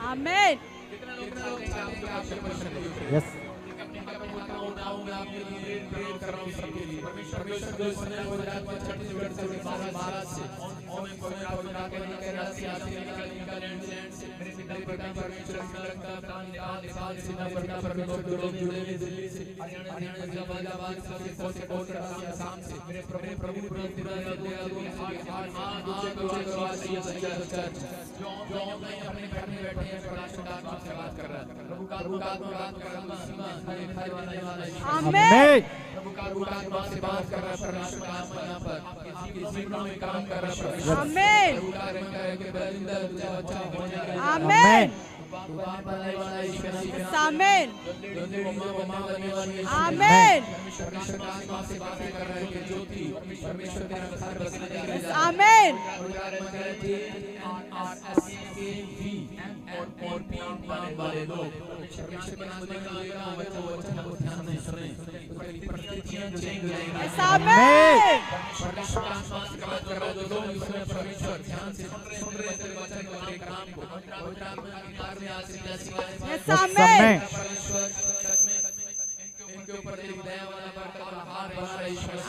आमेन। Yes amen. आमेन। आमेन। आमेन। आमेन।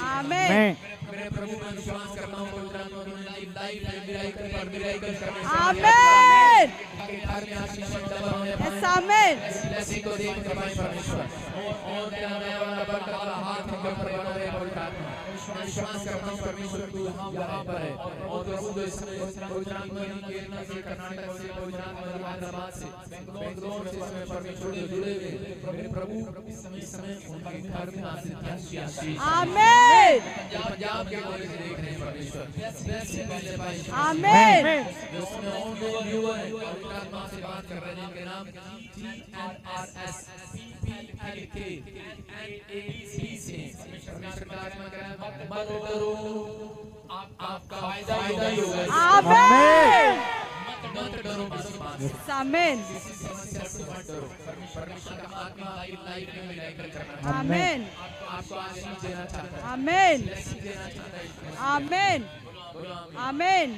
आमेन। मेरे प्रभु पर विश्वास करता हूँ, आमेन। आमेन। विश्वास करता हूँ परमेश्वर तू यहाँ पर है और प्रभु कर्नाटक से हैदराबाद से बेंगलोर से परमेश्वर जुड़े हुए मेरे प्रभु इस समय उनके घर में आशीष आमेन। पंजाब के लोग देख रहे हैं परमेश्वर आमेन। उसमें और लोग व्यूअर हैं पवित्र आत्मा से बात कर रहे हैं जिनके नाम TRRS PPLK AAC से परमेश्वर का आत्मा कह रहा है मत डरो आपका फायदा ही होगा। आमेन। मत डरो आमेन। परमेश्वर का आत्मा लाइफ में मिलाकर करना आमेन। आपको आशीष देना चाहता है आमेन। आमेन। आमेन।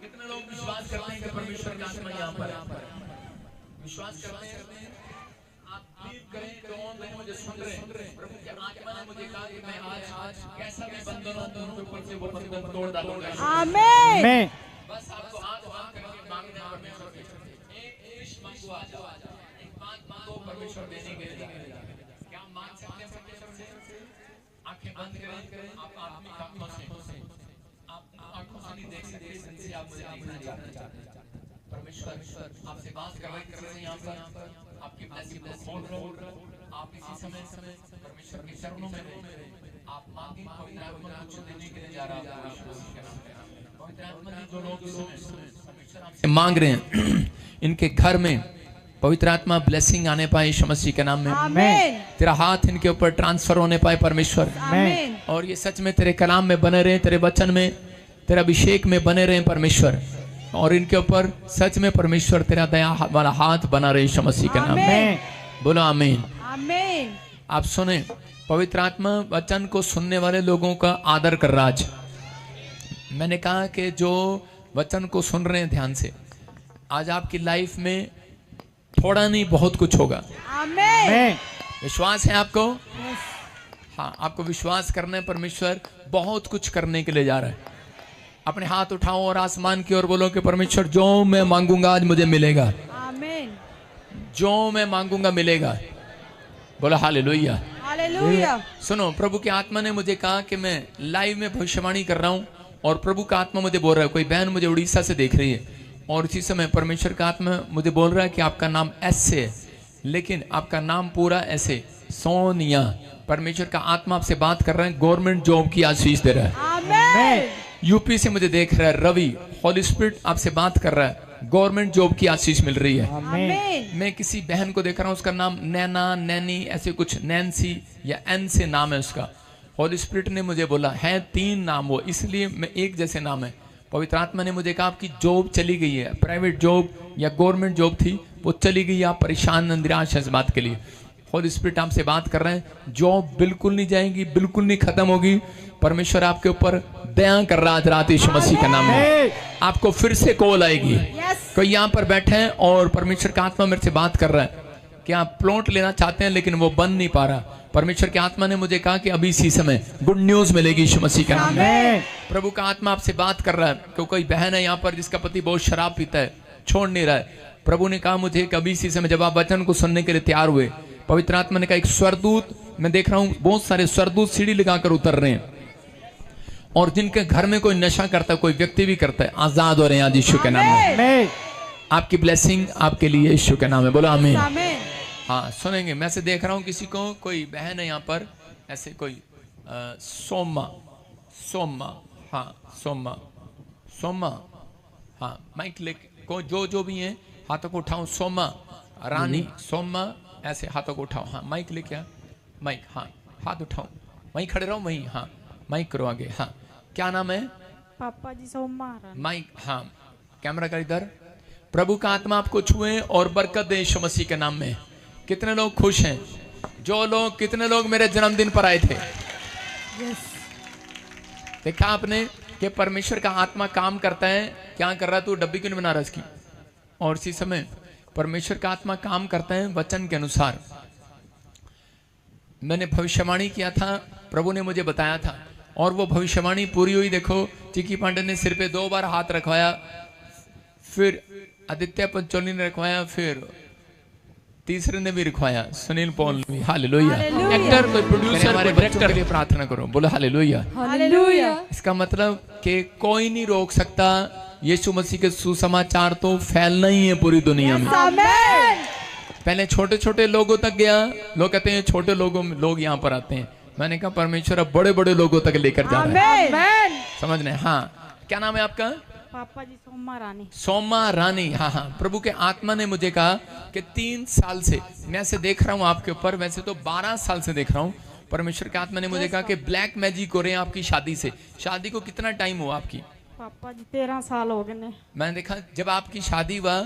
कितने लोग विश्वास करते हैं कि परमेश्वर का आत्मा यहाँ पर विश्वास करते हैं आप बिलीव करें कि ऑनलाइन मुझे सुन रहे हैं प्रभु के आत्मा ने मुझे कहा कि मैं आज कैसा भी बंधन हो दोनों के ऊपर से वो बंधन तोड़ डालूंगा। आमेन। बस आपको हाथ करके मांगना परमेश्वर से एक विश मांगो आज एक बात मांगो परमेश्वर देने के लिए क्या मांग सकते हैं परमेश्वर से? आंखें बंद करें आप आत्मिक आत्मा से आप आंखों से नहीं देख सकते से आप मुझे देखना चाहते हैं परमेश्वर आपसे बात कर रहे हैं यहाँ पर आपकी ब्लेसिंग को खोल रहे हो आप इसी समय परमेश्वर के चरणों में आप मांगे पवित्र आत्मा कुछ देने के लिए जा रहा है पवित्र आत्मा ने जो लोग परमेश्वर आपसे मांग रहे हैं इनके घर में पवित्र आत्मा ब्लेसिंग आने पाए यीशु मसीह के नाम में आमेन। तेरा हाथ इनके ऊपर ट्रांसफर होने पाए परमेश्वर आमेन। और ये सच में तेरे कलाम में बने रहे तेरे वचन में तेरा अभिषेक में बने रहे परमेश्वर और इनके ऊपर सच में परमेश्वर तेरा दया वाला हाथ बना रहे यीशु मसीह के नाम में बोलो आमीन। आमीन। आप सुने पवित्र आत्मा वचन को सुनने वाले लोगों का आदर कर रहा आज मैंने कहा कि जो वचन को सुन रहे हैं ध्यान से आज आपकी लाइफ में थोड़ा नहीं बहुत कुछ होगा। आमीन। विश्वास है आपको? हाँ आपको विश्वास करना है परमेश्वर बहुत कुछ करने के लिए जा रहा है। अपने हाथ उठाओ और आसमान की ओर बोलो कि परमेश्वर जो मैं मांगूंगा आज मुझे मिलेगा। आमीन। जो मैं मांगूंगा मिलेगा। बोलो हालेलुया। हालेलुया। सुनो प्रभु की आत्मा ने मुझे कहा कि मैं लाइव में भविष्यवाणी कर रहा हूँ और प्रभु का आत्मा मुझे बोल रहा है कोई बहन मुझे उड़ीसा से देख रही है और इसी समय परमेश्वर का आत्मा मुझे बोल रहा है कि आपका नाम ऐसे है लेकिन आपका नाम पूरा ऐसे सोनिया। परमेश्वर का आत्मा आपसे बात कर रहा है गवर्नमेंट जॉब की आशीष दे रहा है। आमीन। यूपी से मुझे देख रहा है रवि होली स्पिरिट आपसे बात कर रहा है गवर्नमेंट जॉब की आशीष मिल रही है। आमीन। मैं किसी बहन को देख रहा हूँ, उसका नाम नैना, नैनी, ऐसे कुछ, नैन्सी या एन से नाम है उसका। होली स्पिरिट ने मुझे बोला है 3 नाम वो, इसलिए मैं एक जैसे नाम है। पवित्र आत्मा ने मुझे कहा आपकी जॉब चली गई है, प्राइवेट जॉब या गवर्नमेंट जॉब थी वो चली गई, आप परेशान निराश हैं इस बात के लिए। होली स्पिरिट आपसे बात कर रहे हैं, जॉब बिल्कुल नहीं जाएगी, बिल्कुल नहीं खत्म होगी। परमेश्वर आपके ऊपर दया कर रहा आज रात यीशु मसीह के नाम में। आपको फिर से कॉल आएगी। कोई यहाँ पर बैठे हैं और परमेश्वर का आत्मा मेरे से बात कर रहा है कि आप प्लॉट लेना चाहते हैं लेकिन वो बन नहीं पा रहा। परमेश्वर की आत्मा ने मुझे कहा कि अभी इसी समय गुड न्यूज मिलेगी यीशु मसीह के नाम में। प्रभु का आत्मा आपसे बात कर रहा है कि कोई बहन है यहाँ पर जिसका पति बहुत शराब पीता है, छोड़ नहीं रहा है। प्रभु ने कहा मुझे कि अभी इसी समय जब आप वचन को सुनने के लिए तैयार हुए, पवित्र आत्मा ने कहा एक स्वरदूत, मैं देख रहा हूँ बहुत सारे स्वरदूत सीढ़ी लगाकर उतर रहे हैं, और जिनके घर में कोई नशा करता है, कोई व्यक्ति भी करता है, आजाद हो रहे हैं आज यीशु के नाम में। आपकी ब्लेसिंग आपके लिए यीशु के नाम में, बोलो आमीन। हाँ सुनेंगे। मैं से देख रहा हूँ किसी को, कोई बहन है यहाँ पर ऐसे कोई सोमा, हाँ सोमा, हाँ माइक ले को जो भी है हाथों को उठाओ। सोमा रानी, सोमा ऐसे हाथों को उठाओ। हाँ माइक ले, क्या माइक, हाँ हाथ उठाओ, वहीं खड़े रहो, वहीं, हाँ माइक करो आगे। हाँ क्या नाम है? पापा जी सोमा रानी। माइक, हाँ कैमरा कर इधर। प्रभु का आत्मा आपको छुए और बरकत दे यीशु मसीह के नाम में। कितने लोग खुश हैं? कितने लोग मेरे जन्मदिन पर आए थे? देखा आपने कि परमेश्वर का आत्मा काम करता है। क्या कर रहा है तू? डब्बी क्यों नहीं बना रहा इसकी? और इसी समय परमेश्वर का आत्मा काम करता है वचन के अनुसार। मैंने भविष्यवाणी किया था, प्रभु ने मुझे बताया था और वो भविष्यवाणी पूरी हुई। देखो चिकी पांडे ने सिर पे 2 बार हाथ रखवाया, फिर आदित्य पंचोली ने रखवाया, फिर तीसरे ने भी रखवाया, सुनील पॉल ने भी। हालेलुया। एक्टर, कोई प्रोड्यूसर, हमारे बच्चों के लिए प्रार्थना करो, बोलो हालेलुया। हालेलुया। इसका मतलब कि कोई नहीं रोक सकता। यीशु मसीह के सुसमाचार तो फैलना ही है पूरी दुनिया में। पहले छोटे छोटे लोगों तक गया। लोग कहते हैं छोटे लोग यहाँ पर आते हैं। मैंने कहा परमेश्वर अब बड़े बड़े लोगों तक लेकर जा रहा है। समझ रहे हैं? हाँ क्या नाम है आपका? पापा जी सोमा रानी। सोमा रानी, हाँ। प्रभु के आत्मा ने मुझे कहा कि 3 साल से मैं से देख रहा हूँ आपके ऊपर, वैसे तो 12 साल से देख रहा हूँ। परमेश्वर के आत्मा ने मुझे कहा कि ब्लैक मैजिक हो रहे हैं आपकी शादी से। शादी को कितना टाइम हुआ आपकी? पापा जी 13 साल हो गए। मैंने देखा जब आपकी शादी हुआ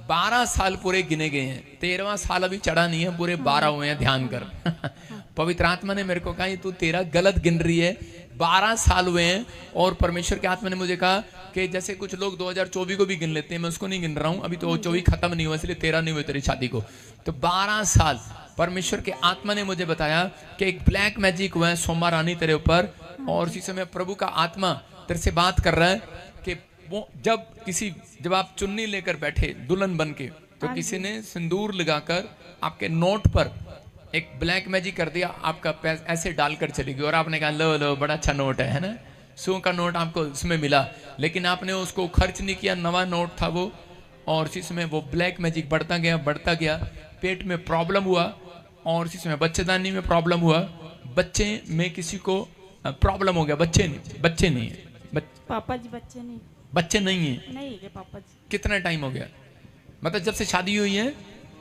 12 साल पूरे गिने गए हैं, 13वां साल अभी चढ़ा नहीं है, पूरे 12 हुए हैं। ध्यान कर। पवित्र आत्मा ने मेरे को कहा तू 13 गलत गिन रही है, 12 साल हुए हैं। और परमेश्वर के आत्मा ने मुझे कहा कि जैसे कुछ लोग 2024 को भी गिन लेते हैं, मैं उसको नहीं गिन रहा हूं, अभी तो 24 खत्म नहीं हुआ, इसलिए 13 नहीं हुए तेरी शादी को। तो 12 साल परमेश्वर के आत्मा ने मुझे बताया कि एक ब्लैक मैजिक हुआ है सोमा रानी तेरे ऊपर। और इसी समय प्रभु का आत्मा तेरे से बात कर रहा है कि वो जब आप चुन्नी लेकर बैठे दुल्हन बन के, तो किसी ने सिंदूर लगाकर आपके नोट पर एक ब्लैक मैजिक कर दिया, आपका पैसा ऐसे डालकर चली गई और आपने कहा लो बड़ा अच्छा नोट है ना, 100 का नोट आपको उसमें मिला, लेकिन आपने उसको खर्च नहीं किया, नवा नोट था वो। और इसी समय वो ब्लैक मैजिक बढ़ता गया, पेट में प्रॉब्लम हुआ, और इसी समय बच्चेदानी में प्रॉब्लम हुआ, बच्चे में किसी को प्रॉब्लम हो गया, बच्चे नहीं है। पापा जी बच्चे नहीं है पापा जी। कितना टाइम हो गया? मतलब जब से शादी हुई है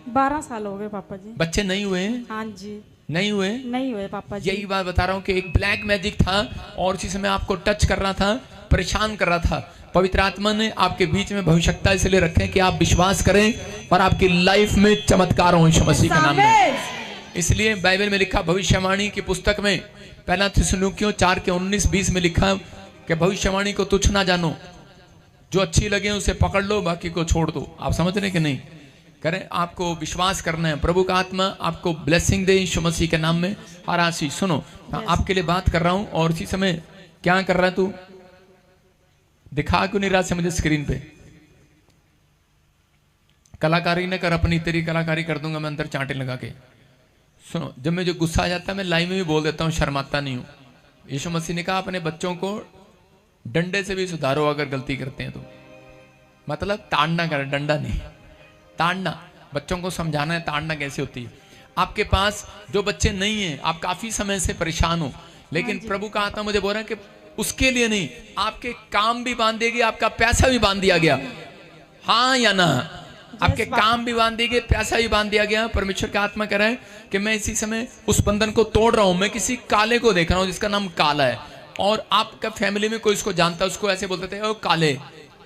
12 साल हो गए पापा जी। बच्चे नहीं हुए? हाँ जी नहीं हुए पापा जी। यही बात बता रहा हूँ कि एक ब्लैक मैजिक था और इसी समय आपको टच कर रहा था, परेशान कर रहा था। पवित्र आत्मा ने आपके बीच में भविष्यता इसलिए रखे कि आप विश्वास करें और आपकी लाइफ में चमत्कार हो यीशु मसीह के नाम में। इसलिए बाइबल में लिखा, भविष्यवाणी की पुस्तक में 1 थिस्सलुनीकियों 4:19-20 में लिखा कि भविष्यवाणी को तुच्छ ना जानो, जो अच्छी लगे उसे पकड़ लो, बाकी को छोड़ दो। आप समझ रहे कि नहीं? करें, आपको विश्वास करना है। प्रभु का आत्मा आपको ब्लेसिंग दे यीशु मसीह के नाम में। हर आशीष सुनो, आपके लिए बात कर रहा हूं। और इसी समय क्या कर रहा है तू? दिखा क्यों नहीं रहा से मुझे स्क्रीन पे? कलाकारी न कर अपनी, तेरी कलाकारी कर दूंगा मैं अंदर चांटे लगा के। सुनो, जब मुझे गुस्सा आ जाता है मैं लाइव में भी बोल देता हूँ, शर्माता नहीं हूँ। यीशु मसीह ने कहा अपने बच्चों को डंडे से भी सुधारो अगर गलती करते हैं तो। मतलब ताड़ना कर, डंडा नहीं, ताड़ना। बच्चों को समझाना है ताड़ना कैसे होती है। आपके पास जो बच्चे नहीं हैं, आप काफी समय से परेशान हो, लेकिन प्रभु का आत्मा मुझे बोल रहा है कि उसके लिए नहीं, आपके काम भी बांध देगी, आपका पैसा भी बांध दिया गया। हाँ या ना? आपके काम भी बांध दिए गए, पैसा भी बांध दिया गया। परमेश्वर का आत्मा कह रहा है कि मैं इसी समय उस बंधन को तोड़ रहा हूं। मैं किसी काले को देख रहा हूं जिसका नाम काला है, और आपका फैमिली में कोई इसको जानता है, उसको ऐसे बोलते थे ओ काले,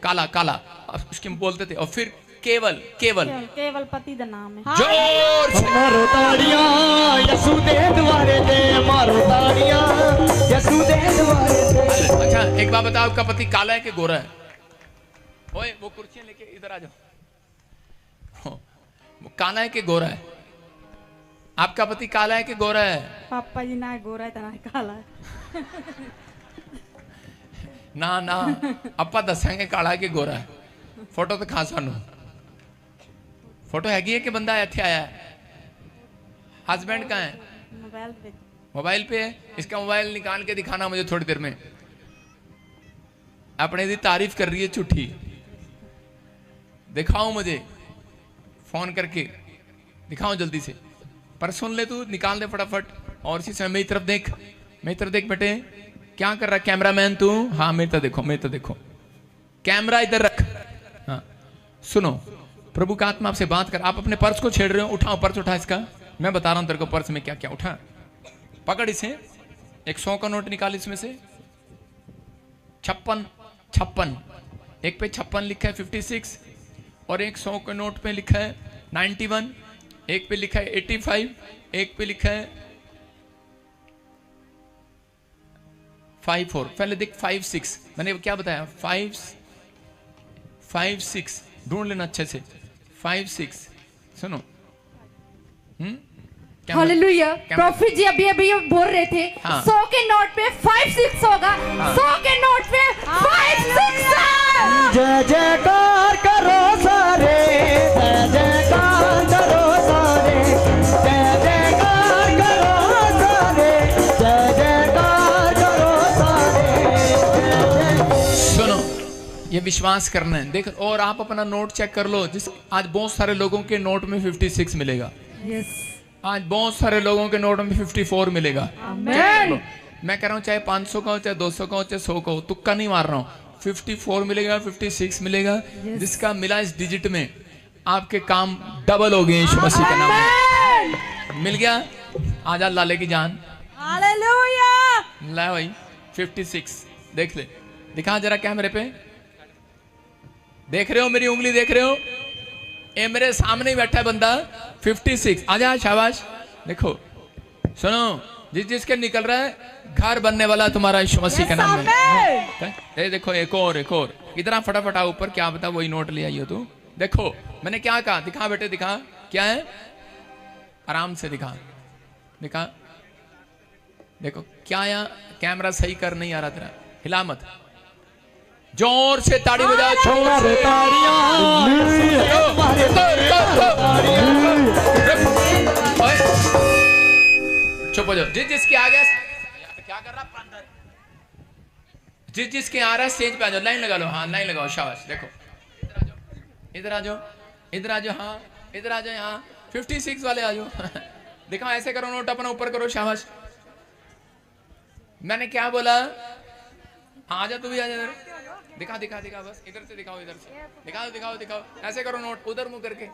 काला काला उसके बोलते थे। और फिर केवल केवल केवल पति का नाम है। जोर से मारो ताड़ियां यसु दे द्वारे दे, मारो ताड़ियां यसु दे द्वारे दे। अच्छा एक बात बताओ, आपका पति काला है कि गोरा है? ओए वो कुर्सियां लेके इधर आ जाओ। वो काला है कि गोरा है? आपका पति काला है कि गोरा है? पापा जी ना गोरा है ना काला है। ना ना अपा दसेंगे काला है कि गोरा है। फोटो तो खा सानू फोटो हैगी है कि बंदा इत्थे आया है? हस्बैंड कहाँ है? मोबाइल पे। मोबाइल पे है। इसका मोबाइल निकाल के दिखाना मुझे थोड़ी देर में। अपने दी तारीफ कर रही है झूठी, दिखाओ मुझे फोन करके, दिखाओ जल्दी से। पर सुन ले तू, निकाल दे फटाफट। और इसी समय मेरी तरफ देख, मेरी तरफ देख बेटे। क्या कर रहा है कैमरामैन तू? हाँ मेरी तरफ देखो, मेरी तरफ देखो, कैमरा इधर रख। हाँ सुनो, प्रभु का आत्मा आपसे बात कर। आप अपने पर्स को छेड़ रहे हो, उठाओ पर्स, उठा इसका। मैं बता रहा हूं तेरे को पर्स में क्या क्या। उठा, पकड़ इसे। एक 100 का नोट निकाल इसमें से। 56 एक पे 56 लिखा है 56, और एक 100 के नोट पे लिखा है 91, एक पे लिखा है 85, एक पे लिखा है 54। पहले देख 56, मैंने क्या बताया? 56 ढूंढ लेना अच्छे से। 56 सुनो। हालेलुया। प्रॉफिट जी अभी अभी बोल रहे थे, हाँ। 100 के नोट पे 56 होगा, हाँ। 100 के नोट पे 56। जय जयकार करो सारे, जय जयकार करो सारे, जय जयकार करो सारे, जय जयकार करो सारे। सुनो, ये विश्वास करना है। देख, और आप अपना नोट चेक कर लो। जिस आज बहुत सारे लोगों के नोट में 56 मिलेगा। यस, आज बहुत सारे लोगों के नोट में 54 मिलेगा। आमीन। मैं कह रहा हूँ चाहे 500 का हो, चाहे 200 का हो, चाहे 100 का हो, तुक्का नहीं मार रहा हूँ। 54 मिलेगा, 56 मिलेगा। जिसका मिला इस डिजिट में, आपके काम डबल हो गए यीशु मसीह के नाम में। मिल गया? आजा लाले की जान। हालेलुया। ला भाई 56 देख ले, दिखा जरा कैमरे पे। देख रहे हो मेरी उंगली? देख रहे हो? ये मेरे सामने ही बैठा है बंदा। 56 आजा, शाबाश। देखो सुनो, जिसके निकल रहा है, घर बनने वाला तुम्हारा यीशु मसीह के नाम में। ये देखो एक और इतना फटाफट आओ ऊपर। क्या बता, वही नोट ले आई हो तू? देखो मैंने क्या कहा, दिखा बेटे दिखा। क्या है? आराम से दिखा, दिखा। देखो क्या यहाँ कैमरा सही कर नहीं आ रहा तेरा, हिला मत। जोर से ताड़ी बजाओ, जोर से चुप हो जाओ। जिसके आ गया, क्या कर रहा? जिसके आ रहा है स्टेज पे आ जाओ, लाइन लगा लो। हाँ लाइन लगाओ, शाबाश। देखो इधर आ जाओ, इधर आ जाओ, हाँ इधर आ जाओ। यहाँ 56 वाले आ जाओ। दिखाओ, ऐसे करो, नोट अपना ऊपर करो, शाबाश। मैंने क्या बोला? आ जा, तू भी आ जा। दिखा दिखा दिखा, बस इधर से दिखाओ, इधर से दिखाओ दिखाओ दिखाओ। ऐसे करो, नोट उधर मुंह करके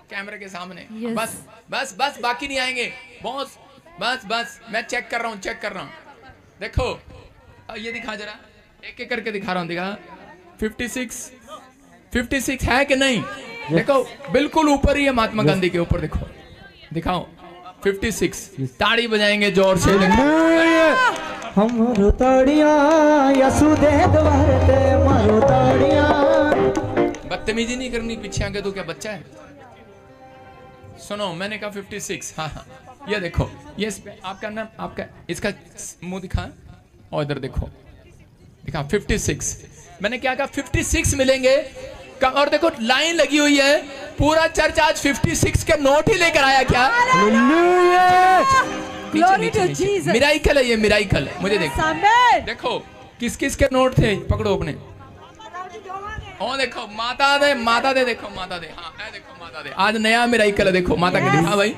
कैमरे के सामने। बस बस बस, बाकी नहीं आएंगे बॉस। बस बस, मैं चेक कर रहा हूँ, चेक कर रहा हूँ। देखो ये दिखा जरा, एक एक करके दिखा रहा हूँ। दिखा 56 है कि नहीं? देखो बिल्कुल ऊपर ही है, महात्मा गांधी के ऊपर। देखो दिखाओ 56। ताड़ी बजाएंगे जोर से। मारो ताड़ियां यसु दे द्वारे दे, मारो ताड़ियां। बदतमीजी नहीं करनी, पीछे आगे तो क्या बच्चा है? सुनो, मैंने कहा 56। हाँ हाँ, ये देखो, ये आपका नाम, आपका इसका मुंह दिखा, और इधर देखो, दिखा 56। मैंने क्या कहा? 56 मिलेंगे। और देखो लाइन लगी हुई है, पूरा चर्च आज 56 के नोट ही लेकर आया। क्या? Glory to Jesus. मिराइकल है ये, मिराइकल है। मुझे देखो, देखो किस किस के नोट थे, पकड़ो अपने। और देखो माता दे, माता दे, देखो माता दे। हाँ है, देखो माता दे। आज नया मिराइकल है, देखो माता के। दिखा भाई,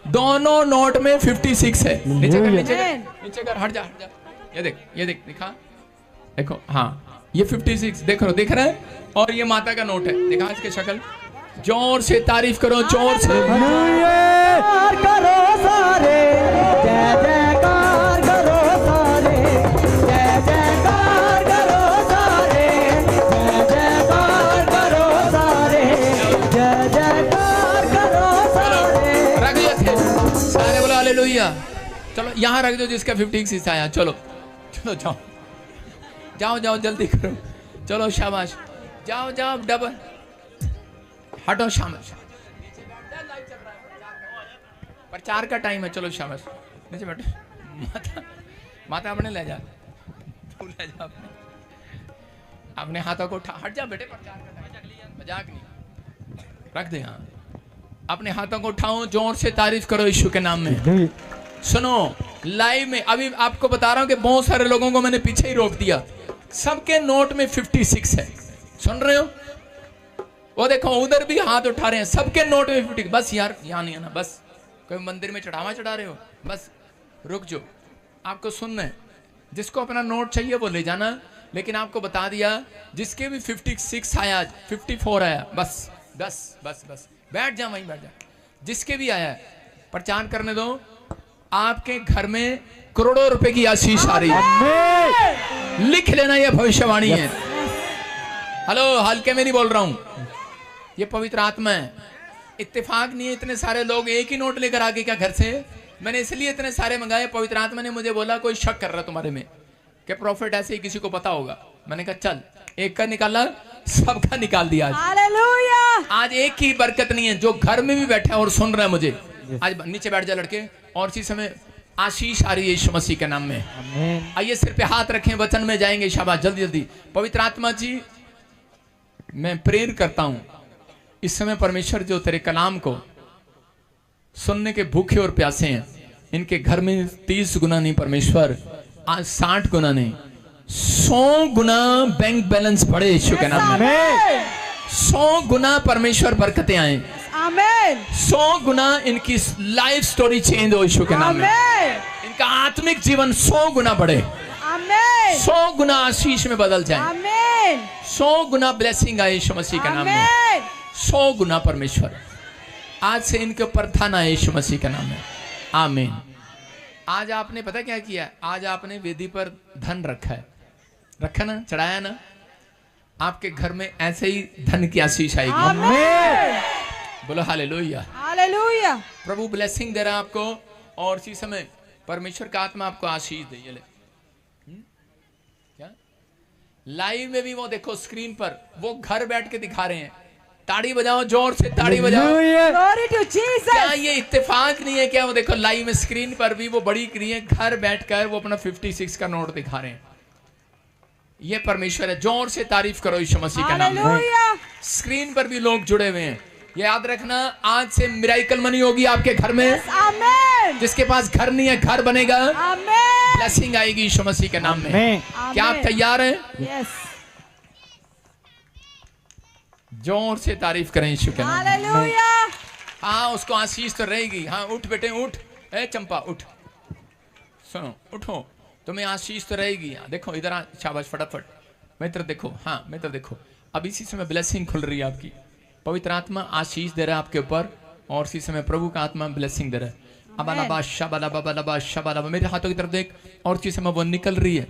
दोनों नोट में 56 है। नीचे कर, नीचे कर, नीचे कर, हट जा, हट जा। ये देख, ये देख, दिखा, देखो। हाँ ये 56 देख रहे हैं। और ये माता का नोट है, देखा इसकी शक्ल। जोर से तारीफ करो, जोर से जयकार करो सारे, जय जयकार करो सारे, जय जयकार करो सारे, जय जयकार करो सारे, जय जयकार करो सारे। रख दिए थे सारे, बोलो हालेलुया। चलो यहाँ रख दो जिसका 56 आया। चलो चलो जाओ जाओ जाओ जल्दी करो, चलो शाबाश, जाओ जाओ डबल, हटो शाबाश, प्रचार का टाइम है, चलो शाबाश, नीचे बैठो। माता माता अपने ले जा, तू ले जा अपने हाथों को उठा, हट जा बेटे, प्रचार का टाइम, मजाक नहीं, रख दे। यहाँ अपने हाथों को उठाओ, जोर से तारीफ करो यीशु के नाम में। सुनो लाइव में अभी आपको बता रहा हूं कि बहुत सारे लोगों को मैंने पीछे ही रोक दिया, सबके नोट में 56 है, सुन रहे हो? वो देखो उधर भी हाथ उठा रहे हैं, सबके नोट में 50। बस यार यहाँ नहीं आना, बस कोई मंदिर में चढ़ावा चढ़ा रहे हो, बस रुक जाओ, आपको सुनना है। जिसको अपना नोट चाहिए वो ले जाना, लेकिन आपको बता दिया जिसके भी 56 आया, 54 आया, बस बस बस बस बैठ जा, वहीं बैठ जा। जिसके भी आया प्रचार करने दो, आपके घर में करोड़ों रुपए की आशीष आ रही है, लिख लेना, ये भविष्यवाणी है। हेलो, हल्के में नहीं बोल रहा हूं, ये पवित्र आत्मा है। इत्तेफाक नहीं है, इतने सारे लोग एक ही नोट लेकर आगे क्या घर से, मैंने इसलिए इतने सारे मंगाए। पवित्र आत्मा ने मुझे बोला कोई शक कर रहा तुम्हारे में कि प्रॉफिट ऐसे ही किसी को पता होगा। मैंने कहा चल, एक का निकाला, सबका निकाल दिया। आज एक की बरकत नहीं है, जो घर में भी बैठा है और सुन रहा है मुझे, आज नीचे बैठ जा लड़के, और इसी समय आशीष आ रही है यीशु मसीह के नाम में। आइए सिर पे हाथ रखें, वचन में जाएंगे, शाबाश, जल्दी जल्दी। पवित्र आत्मा जी, मैं प्रेयर करता हूं इस समय परमेश्वर जो तेरे कलाम को सुनने के भूखे और प्यासे हैं, इनके घर में 30 गुना नहीं परमेश्वर, आज 60 गुना नहीं, 100 गुना बैंक बैलेंस बढ़े यीशु के नाम में। 100 गुना परमेश्वर बरकतें आए, 100 गुना इनकी लाइफ स्टोरी चेंज हो यीशु के नाम में। इनका आत्मिक जीवन 100 गुना बढ़े, 100 गुना आशीष में बदल जाए, 100 गुना ब्लेसिंग आए यीशु मसीह के नाम में। 100 गुना परमेश्वर आज से इनके ऊपर धन आए यीशु मसीह के नाम में, आमीन। आज आपने पता क्या किया, आज आपने वेदी पर धन रखा है, रखा ना, चढ़ाया ना, आपके घर में ऐसे ही धन की आशीष आएगी। बोलो हालेलुया, हालेलुया। प्रभु ब्लेसिंग दे रहा है आपको, और इसी समय परमेश्वर का आत्मा आपको आशीष दे। ये ले क्या लाइव में भी वो देखो स्क्रीन पर, वो घर बैठ के दिखा रहे हैं। ताड़ी बजाओ, जोर से ताड़ी बजाओ। क्या ये इत्तेफाक नहीं है क्या? वो देखो लाइव में स्क्रीन पर भी वो बड़ी क्रिया है, घर बैठकर वो अपना 56 का नोट दिखा रहे हैं। ये परमेश्वर है, जोर से तारीफ करो यीशु मसीह का नाम में। स्क्रीन पर भी लोग जुड़े हुए हैं, याद रखना आज से मिरेकल मनी होगी आपके घर में। जिसके पास घर नहीं है, घर बनेगा, ब्लेसिंग आएगी यीशु मसीह के नाम में। क्या आप तैयार हैं? जोर से तारीफ करें यीशु के नाम में। हाँ, उसको आशीष तो रहेगी। हाँ, उठ बेटे उठ, ए चंपा उठ, सुनो उठो, तुम्हें आशीष तो रहेगी। देखो इधर आ, शाबाश, फटाफट मित्र देखो, हाँ मित्र देखो, अब इसी समय ब्लेसिंग खुल रही है आपकी। पवित्र आत्मा आशीष दे रहा है आपके ऊपर, और इसी समय प्रभु का आत्मा ब्लेसिंग दे रहा है। अबालाबा शबालाबा शबालाबा, मेरे हाथों की तरफ देख, और इसी समय वो निकल रही है।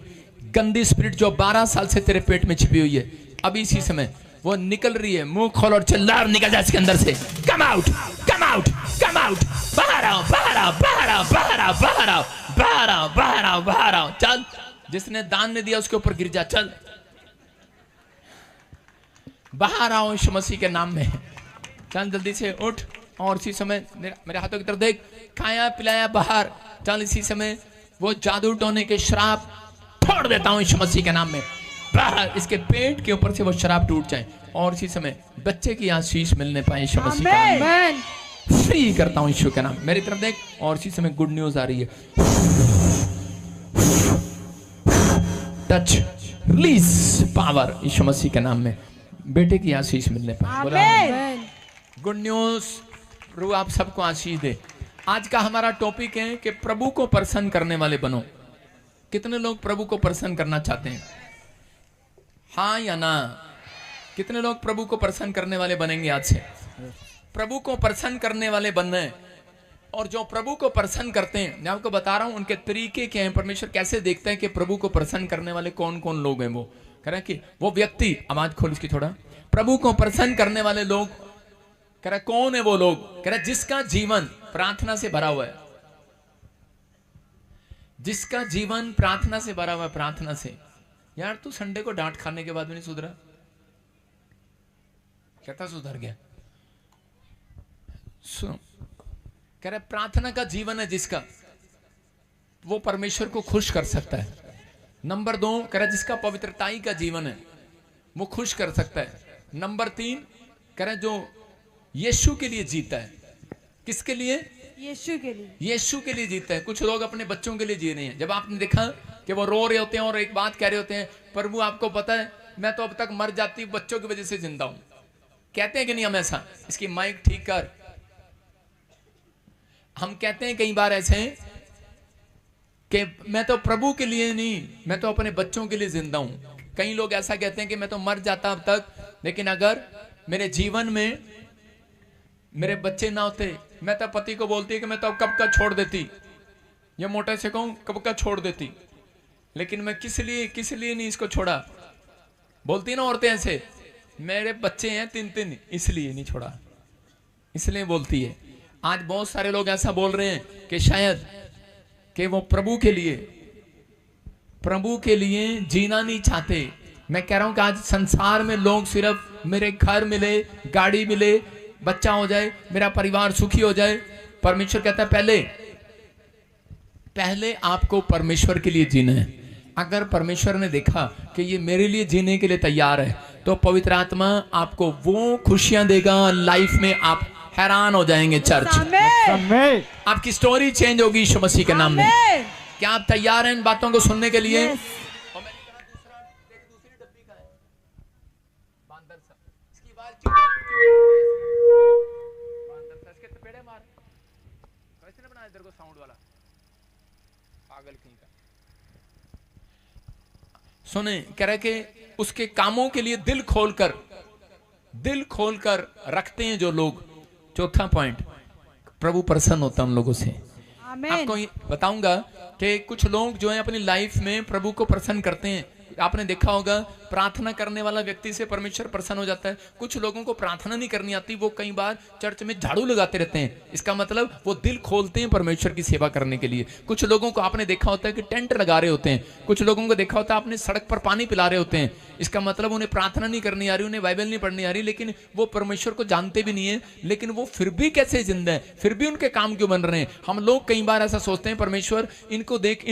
गंदी स्पिरिट जो 12 साल से तेरे पेट में छिपी हुई है, अभी इसी समय वो निकल रही है। मुंह खोल और चिल्ला, निकल जा इसके अंदर से। Come out, come out, come out, बाहर आओ, बाहर आओ, बाहर आओ, बाहर आओ, बाहर आओ, बाहर आओ, बाहर आओ, बाहर आओ। चल, जिसने दान नहीं दिया उसके ऊपर गिर जा, चल बाहर आओ यीशु मसीह के नाम में। चल जल्दी से उठ, और इसी समय मेरे हाथों की तरफ देख, खाया पिलाया बाहर। चल इसी समय वो जादू टोने के शराब फोड़ देता हूँ यीशु मसीह के नाम में। बाहर इसके पेट के ऊपर से वो शराब टूट जाए, और इसी समय बच्चे की आशीष मिलने पाए यीशु मसीह के नाम में। फ्री करता हूँ यीशु के नाम। मेरी तरफ देख, और इसी समय गुड न्यूज आ रही है। टच, रिलीज पावर यीशु मसीह के नाम में, बेटे की आशीष मिलने पाए। गुड न्यूज, प्रभु आप सबको आशीष दे। आज का हमारा टॉपिक है कि प्रभु को प्रसन्न करने वाले बनो। कितने लोग प्रभु को प्रसन्न करना चाहते हैं? हाँ या ना? कितने लोग प्रभु को प्रसन्न करने वाले बनेंगे आज से? प्रभु को प्रसन्न करने वाले बनना है। और जो प्रभु को प्रसन्न करते हैं, मैं आपको बता रहा हूं उनके तरीके क्या हैं, परमेश्वर कैसे देखता है कि प्रभु को प्रसन्न करने वाले कौन कौन लोग हैं। वो कह रहे कि वो व्यक्ति, आवाज खोल इसकी थोड़ा, प्रभु को प्रसन्न करने वाले लोग, कह रहा कौन है वो लोग? कह रहा जिसका जीवन प्रार्थना से भरा हुआ है, जिसका जीवन प्रार्थना से भरा हुआ है। प्रार्थना से। यार तू संडे को डांट खाने के बाद भी नहीं सुधरा? कहता सुधर गया। सुनो, कह रहा प्रार्थना का जीवन है जिसका, वो परमेश्वर को खुश कर सकता है। नंबर 2, कह रहा जिसका पवित्रताई का जीवन है वो खुश कर सकता है। नंबर 3, कह रहा जो यीशु के लिए जीता है। किसके लिए? यीशु के लिए। यीशु के लिए जीता है। कुछ लोग अपने बच्चों के लिए जी रहे हैं। जब आपने देखा कि वो रो रहे होते हैं और एक बात कह रहे होते हैं, प्रभु आपको पता है मैं तो अब तक मर जाती बच्चों की वजह से जिंदा हूं। कहते हैं कि नहीं हम ऐसा? इसकी माइक ठीक कर। हम कहते हैं कई बार ऐसे कि मैं तो प्रभु के लिए नहीं, मैं तो अपने बच्चों के लिए जिंदा हूं। कई लोग ऐसा कहते हैं कि मैं तो मर जाता अब तक, लेकिन अगर मेरे जीवन में मेरे बच्चे ना होते, मैं तो पति को बोलती है कि मैं तो कब का छोड़ देती, ये मोटे से कहूं कब का छोड़ देती, लेकिन मैं किस लिए नहीं इसको छोड़ा। बोलती ना औरतें ऐसे, मेरे बच्चे हैं 3 इसलिए नहीं छोड़ा, इसलिए बोलती है। आज बहुत सारे लोग ऐसा बोल रहे हैं कि शायद कि वो प्रभु के लिए जीना नहीं चाहते। मैं कह रहा हूं कि आज संसार में लोग सिर्फ मेरे घर मिले, गाड़ी मिले, बच्चा हो जाए, मेरा परिवार सुखी हो जाए। परमेश्वर कहता है पहले आपको परमेश्वर के लिए जीना है। अगर परमेश्वर ने देखा कि ये मेरे लिए जीने के लिए तैयार है, तो पवित्र आत्मा आपको वो खुशियां देगा लाइफ में, आप हैरान हो जाएंगे। चर्च, आपकी स्टोरी चेंज होगी यीशु मसीह के नाम में। क्या आप तैयार हैं इन बातों को सुनने के लिए? सुने, कह रहे कि उसके कामों के लिए दिल खोलकर रखते हैं जो लोग। चौथा पॉइंट, प्रभु प्रसन्न होता है उन लोगों से। आपको बताऊंगा कि कुछ लोग जो है अपनी लाइफ में प्रभु को प्रसन्न करते हैं। आपने देखा होगा प्रार्थना करने वाला व्यक्ति से परमेश्वर प्रसन्न हो जाता है। कुछ लोगों को प्रार्थना नहीं करनी आती, वो कई बार चर्च में झाड़ू लगाते रहते हैं। इसका मतलब वो दिल खोलते हैं परमेश्वर की सेवा करने के लिए। कुछ लोगों को आपने देखा होता है कि टेंट लगा रहे होते हैं। कुछ लोगों को देखा होता है आपने सड़क पर पानी पिला रहे होते हैं। इसका मतलब उन्हें प्रार्थना नहीं करनी आ रही, उन्हें बाइबल नहीं पढ़नी आ रही, लेकिन वो परमेश्वर को जानते भी नहीं है, लेकिन वो फिर भी कैसे जिंदा है, फिर भी उनके काम क्यों बन रहे हैं। हम लोग कई बार ऐसा सोचते हैं, परमेश्वर इनको देख,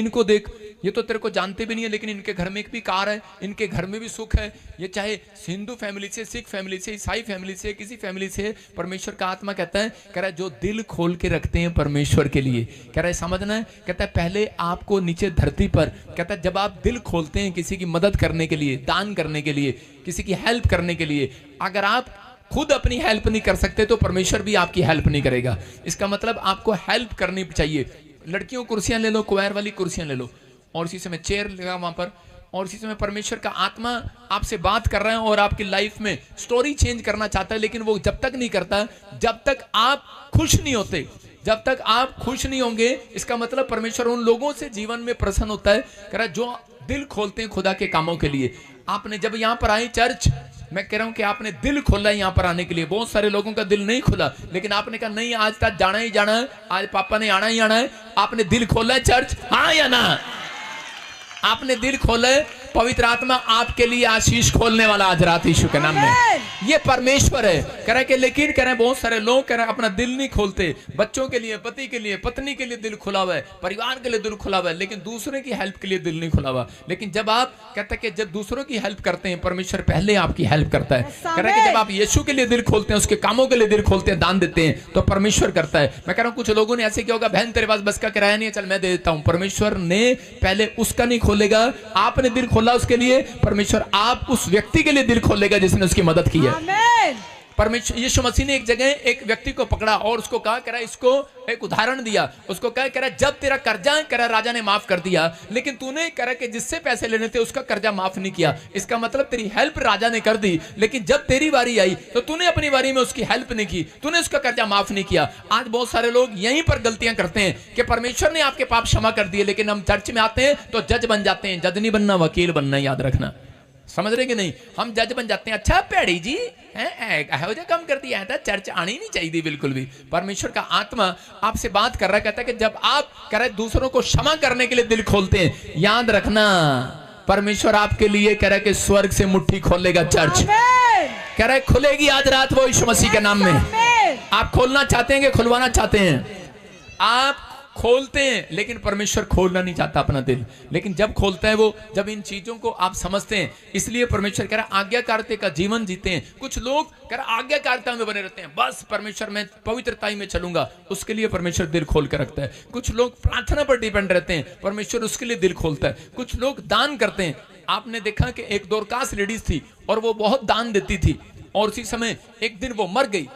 ये तो तेरे को जानते भी नहीं है, लेकिन इनके घर में एक भी कार है, इनके घर में भी सुख है। ये चाहे हिंदू फैमिली से, सिख फैमिली से, ईसाई फैमिली से, किसी फैमिली से, परमेश्वर का आत्मा कहता है, कह रहा है जो दिल खोल के रखते हैं परमेश्वर के लिए, कह रहा है समझना है, कहता है पहले आपको नीचे धरती पर, कहता है जब आप दिल खोलते हैं किसी की मदद करने के लिए, दान करने के लिए, किसी की हेल्प करने के लिए, अगर आप खुद अपनी हेल्प नहीं कर सकते तो परमेश्वर भी आपकी हेल्प नहीं करेगा। इसका मतलब आपको हेल्प करनी चाहिए। लड़कियों कुर्सियां ले लो, क्वायर वाली कुर्सियां ले लो, और इसी समय चेयर लगा वहां पर, और इसी समय परमेश्वर का आत्मा आपसे बात कर रहा है और आपकी लाइफ में स्टोरी चेंज करना चाहता है, लेकिन वो जब तक नहीं करता जब तक आप खुश नहीं होते। जब तक आप खुश नहीं होंगे, इसका मतलब परमेश्वर उन लोगों से जीवन में प्रसन्न होता है, कह रहा जो दिल खोलते हैं खुदा के कामों के लिए। आपने जब यहाँ पर आए चर्च, मैं कह रहा हूं कि आपने दिल खोला है यहाँ पर आने के लिए। बहुत सारे लोगों का दिल नहीं खुला, लेकिन आपने कहा नहीं आज तक जाना ही जाना है, आज पापा ने आना ही आना है। आपने दिल खोला है चर्च, हाँ या ना? आपने दिल खोला है, पवित्र आत्मा आपके लिए आशीष खोलने वाला आज रात यीशु के नाम में। ये परमेश्वर है। कह रहा है कि लेकिन कह रहे हैं बहुत सारे लोग कह रहे हैं अपना दिल नहीं खोलते। बच्चों के लिए, पति के लिए, पत्नी के लिए दिल खुला हुआ है, परिवार के लिए दिल खुला हुआ है, लेकिन दूसरे की हेल्प के लिए दिल नहीं खुला हुआ। लेकिन जब आप कहते हैं कि जब दूसरों की हेल्प करते हैं, परमेश्वर पहले आपकी हेल्प करता है। कह रहा है कि जब आप यीशु के लिए दिल खोलते हैं, उसके कामों के लिए दिल खोलते हैं, दान देते हैं, तो परमेश्वर करता है। मैं कह रहा हूं कुछ लोगों ने ऐसे किया होगा, बहन तेरे पास बस का किराया नहीं है, चल मैं दे देता हूं। परमेश्वर ने पहले उसका नहीं खोलेगा, आपने दिल खोला उसके लिए, परमेश्वर आप उस व्यक्ति के लिए दिल खोलेगा जिसने उसकी मदद की है। परमेश्वर यीशु मसीह ने एक जगह एक व्यक्ति को पकड़ा और उसको कहा, कह रहा इसको एक उदाहरण दिया, उसको कहा, कह रहा जब तेरा कर्जा कह रहा राजा ने माफ कर दिया, लेकिन तूने कह रहा कि जिससे पैसे लेने थे उसका कर्जा माफ नहीं किया। इसका मतलब तेरी हेल्प राजा ने कर दी, लेकिन जब तेरी बारी आई तो तूने अपनी बारी में उसकी हेल्प नहीं की, तूने उसका कर्जा माफ नहीं किया। आज बहुत सारे लोग यहीं पर गलतियां करते हैं कि परमेश्वर ने आपके पाप क्षमा कर दिए, लेकिन हम चर्च में आते हैं तो जज बन जाते हैं। जज नहीं बनना, वकील बनना, याद रखना। समझ रहे कि नहीं? हम जज बन जाते हैं। अच्छा पैड़ी जी कम कर दिया है, चर्च आनी नहीं चाहिए बिल्कुल भी। परमेश्वर का आत्मा आपसे बात कर रहा है, कहता है कि जब आप कह रहे दूसरों को क्षमा करने के लिए दिल खोलते हैं, याद रखना परमेश्वर आपके लिए कह रहा है कि स्वर्ग से मुट्ठी खोलेगा। चर्च कह रहा है खुलेगी आज रात वो यीशु मसीह के नाम में। आप खोलना चाहते हैं कि खुलवाना चाहते हैं? आप खोलते हैं, लेकिन परमेश्वर खोलना नहीं चाहता अपना दिल। लेकिन जब खोलता है वो, जब इन चीजों को आप समझते हैं, इसलिए परमेश्वर कह रहा आज्ञाकारिता का जीवन जीते हैं। कुछ लोग कह रहा आज्ञाकारिता में बने रहते हैं, बस परमेश्वर में पवित्रताई में चलूंगा, उसके लिए परमेश्वर दिल खोल कर रखता है। कुछ लोग प्रार्थना पर डिपेंड रहते हैं, परमेश्वर उसके लिए दिल खोलता है। कुछ लोग दान करते हैं। आपने देखा कि एक दोरकास लेडीज थी और वो बहुत दान देती थी, और उसी समय एक दिन वो मर गई।